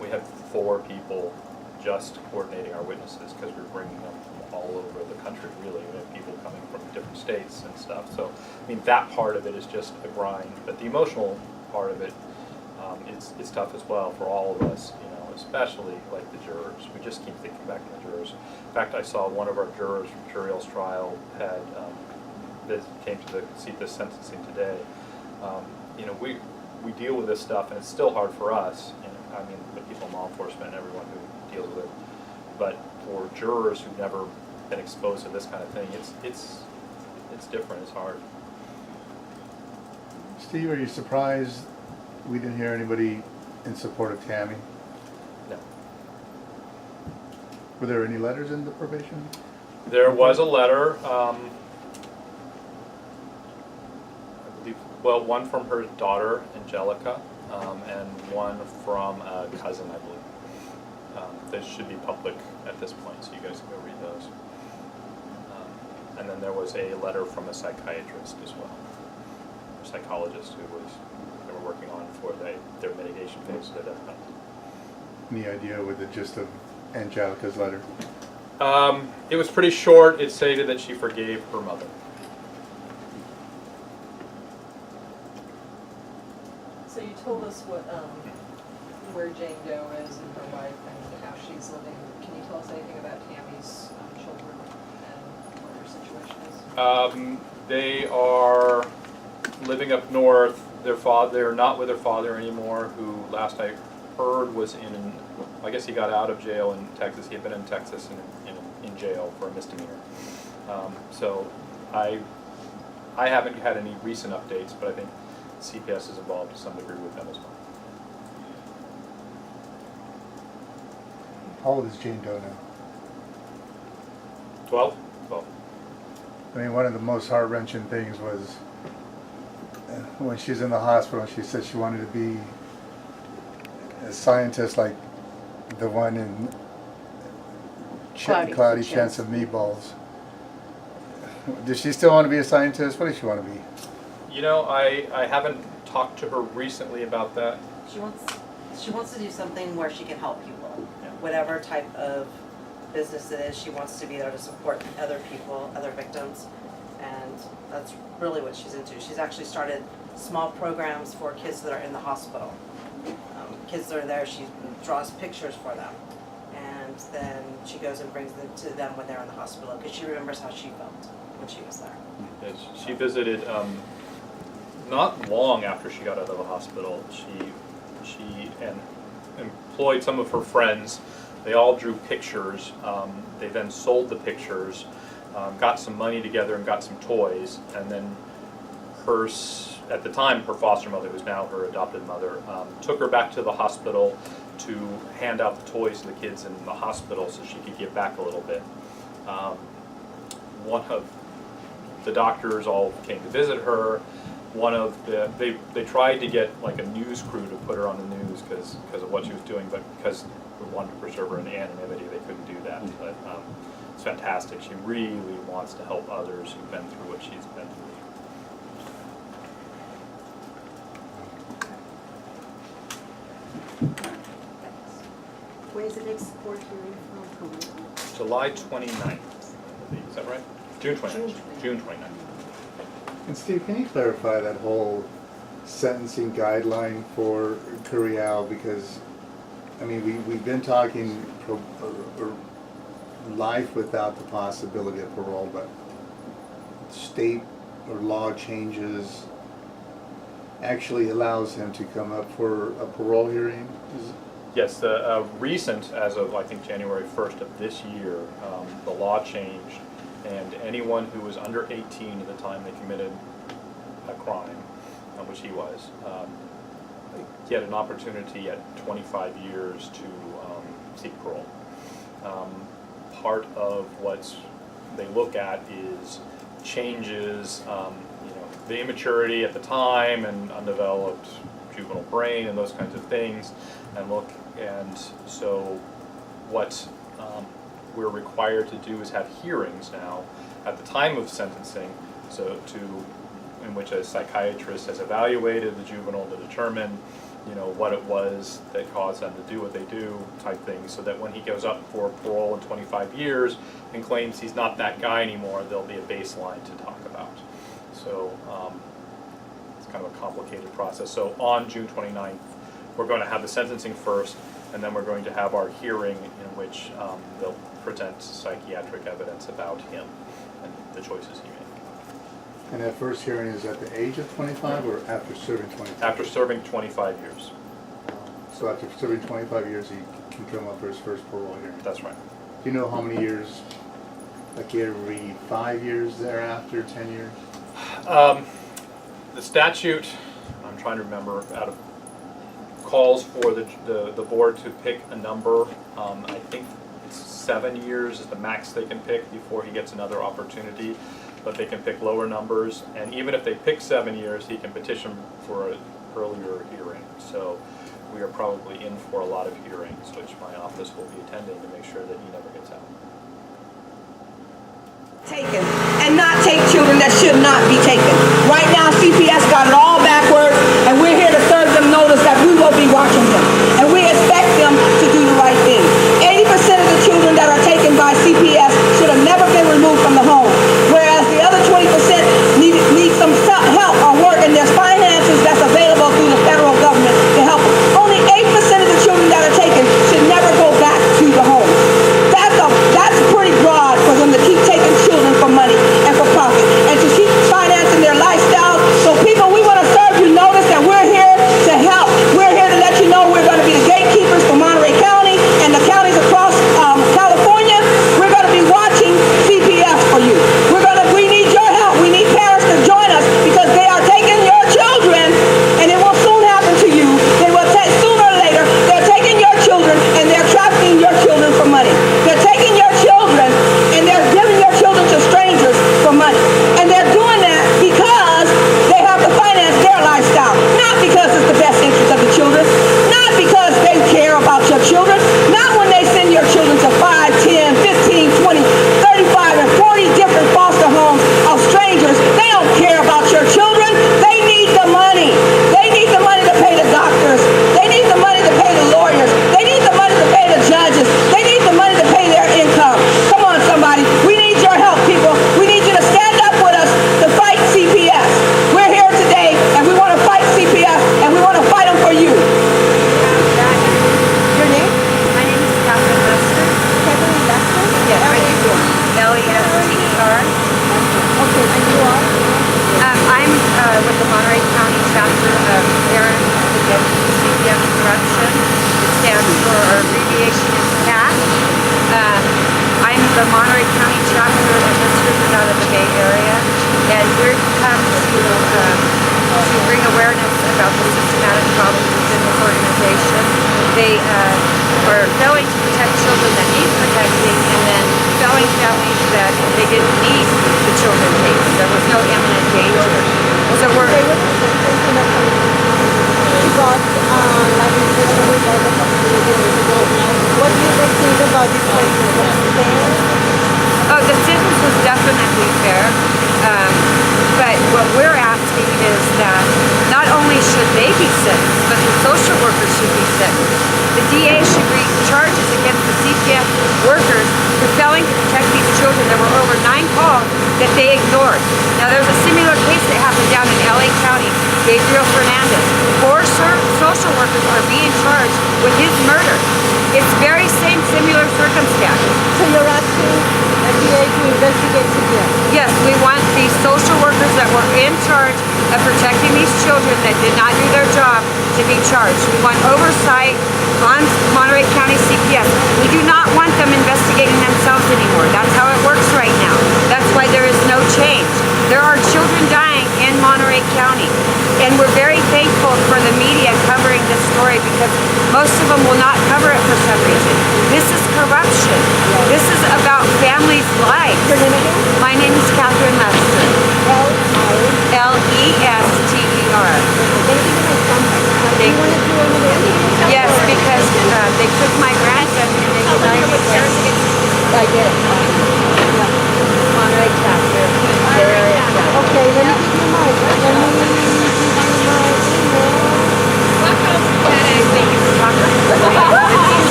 We had 4 people just coordinating our witnesses, because we're bringing them from all over the country, really. We have people coming from different states and stuff. So, I mean, that part of it is just a grind, but the emotional part of it, it's tough as well for all of us, you know, especially like the jurors. We just keep thinking back to the jurors. In fact, I saw one of our jurors from Curiel's trial had that came to see this sentencing today, you know, we deal with this stuff, and it's still hard for us. You know, I mean, the people in law enforcement and everyone who deals with it. But for jurors who've never been exposed to this kind of thing, it's different. It's hard. Steve, are you surprised we didn't hear anybody in support of Tammy? No. Were there any letters in the probation? There was a letter. I believe, well, one from her daughter, Angelica, and one from a cousin, I believe. They should be public at this point, so you guys can go read those. And then there was a letter from a psychiatrist as well, a psychologist they were working on for their mitigation phase of their death penalty. Any idea what the gist of Angelica's letter? It was pretty short. It stated that she forgave her mother. So you told us where Jane Doe is and her wife and how she's living. Can you tell us anything about Tammy's children and what their situation is? They are living up north. They're not with their father anymore, who last I heard was I guess he got out of jail in Texas. He had been in Texas in jail for a misdemeanor. So I haven't had any recent updates, but I think CPS is involved to some degree with them as well. How old is Jane Doe now? 12? I mean, one of the most heart-wrenching things was when she's in the hospital, she said she wanted to be a scientist like the one in Cloudy Chance of Meatballs. Does she still want to be a scientist? What does she want to be? You know, I haven't talked to her recently about that. She wants to do something where she can help people. Yeah. Whatever type of business it is, she wants to be there to support other people, other victims, and that's really what she's into. She's actually started small programs for kids that are in the hospital. Kids that are there, she draws pictures for them, and then she goes and brings them to them when they're in the hospital, because she remembers how she felt when she was there. Yes, she visited not long after she got out of the hospital. She employed some of her friends. They all drew pictures. They then sold the pictures, got some money together and got some toys, and then at the time, her foster mother, who's now her adopted mother, took her back to the hospital to hand out the toys to the kids in the hospital so she could give back a little bit. One of the doctors all came to visit her. They tried to get like a news crew to put her on the news because of what she was doing, but because we wanted to preserve her anonymity, they couldn't do that. But it's fantastic. She really wants to help others who've been through what she's been through. When is the next court hearing from? July 29th, I believe. Is that right? June 29th. June 29th. And Steve, can you clarify that whole sentencing guideline for Curiel? Because, I mean, we've been talking life without the possibility of parole, but state or law changes actually allows him to come up for a parole hearing? Yes, the recent, as of I think January 1st of this year, the law changed, and anyone who was under 18 at the time they committed a crime, which he was, he had an opportunity at 25 years to seek parole. Part of what they look at is changes, the immaturity at the time and undeveloped juvenile brain and those kinds of things, and so what we're required to do is have hearings now at the time of sentencing, in which a psychiatrist has evaluated the juvenile to determine, what it was that caused them to do what they do, type thing, so that when he goes up for parole in 25 years and claims he's not that guy anymore, there'll be a baseline to talk about. So it's kind of a complicated process. So on June 29th, we're going to have the sentencing first, and then we're going to have our hearing in which they'll present psychiatric evidence about him and the choices he made. And that first hearing is at the age of 25 or after serving 25? After serving 25 years. So after serving 25 years, he can come up for his first parole hearing. That's right. Do you know how many years? Like every 5 years thereafter, 10 years? The statute, I'm trying to remember, out of calls for the board to pick a number. I think it's 7 years is the max they can pick before he gets another opportunity, but they can pick lower numbers. And even if they pick 7 years, he can petition for an earlier hearing. So we are probably in for a lot of hearings, which my office will be attending to make sure that he never gets out. Taken and not take children that should not be taken. Right now, CPS got it all backwards, and we're here to serve them notice that we will be watching them, and we expect them to do the right thing. 80% of the children that are taken by CPS should have never been removed from the home, whereas the other 20% need some help or work, and there's finances that's available through the federal government to help them. Only 8% of the children that are taken should never go back to the home. That's pretty broad for them to keep taking children for money and for profit and to keep financing their lifestyles. So people, we want to serve you notice that we're here to help. We're here to let you know we're going to be the gatekeepers for Monterey County and the counties across California. We're going to be watching CPS for you. We need your help. We need parents to join us because they are taking your children, and it will soon happen to you. They will sooner or later. They're taking your children and they're trafficking your children for money. They're taking your children and they're giving your children to strangers for money. And they're doing that because they have to finance their lifestyle. Not because it's the best interest of the children. Not because they care about your children. Not when they send your children to 5, 10, 15, 20, 35, and 40 different foster homes of strangers. They don't care about your children. They need the money. They need the money to pay the doctors. They need the money to pay the lawyers. They need the money to pay the judges. They need the money to pay their income. Come on, somebody. We need your help, people. We need you to stand up with us to fight CPS. We're here today, and we want to fight CPS, and we want to fight them for you. Your name? My name is Catherine Lester. Catherine Lester? Yes. How are you doing? Lester. Okay, and you are? I'm with the Monterey County chapter of Parents Against CPS Corruption. It stands for, our abbreviation is CAT. I'm the Monterey County chapter, and this group is out of the Bay Area. And we're come to bring awareness about the systematic problems within this organization. They are failing to protect children that need protecting, and then failing families that they didn't need the children taken. There was no imminent danger. So we're What do you think about this case? Oh, the sentence was definitely fair. But what we're asking is that not only should they be sentenced, but the social workers should be sentenced. The DA should bring charges against the CPS workers for failing to protect these children. There were over 9 calls that they ignored. Now, there's a similar case that happened down in LA County. Gabriel Fernandez. 4 social workers are being charged with his murder. It's very similar circumstance. So you're asking the DA to investigate CPS? Yes, we want these social workers that were in charge of protecting these children that did not do their job to be charged. We want oversight on Monterey County CPS. We do not want them investigating themselves anymore. That's how it works right now. That's why there is no change. There are children dying in Monterey County, and we're very thankful for the media covering this story because most of them will not cover it for some reason. This is corruption. This is about families' lives. Your name again? My name is Catherine Lester. Lester. Thank you very much. Do you want to do anything?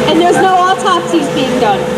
And there's no autopsies being done.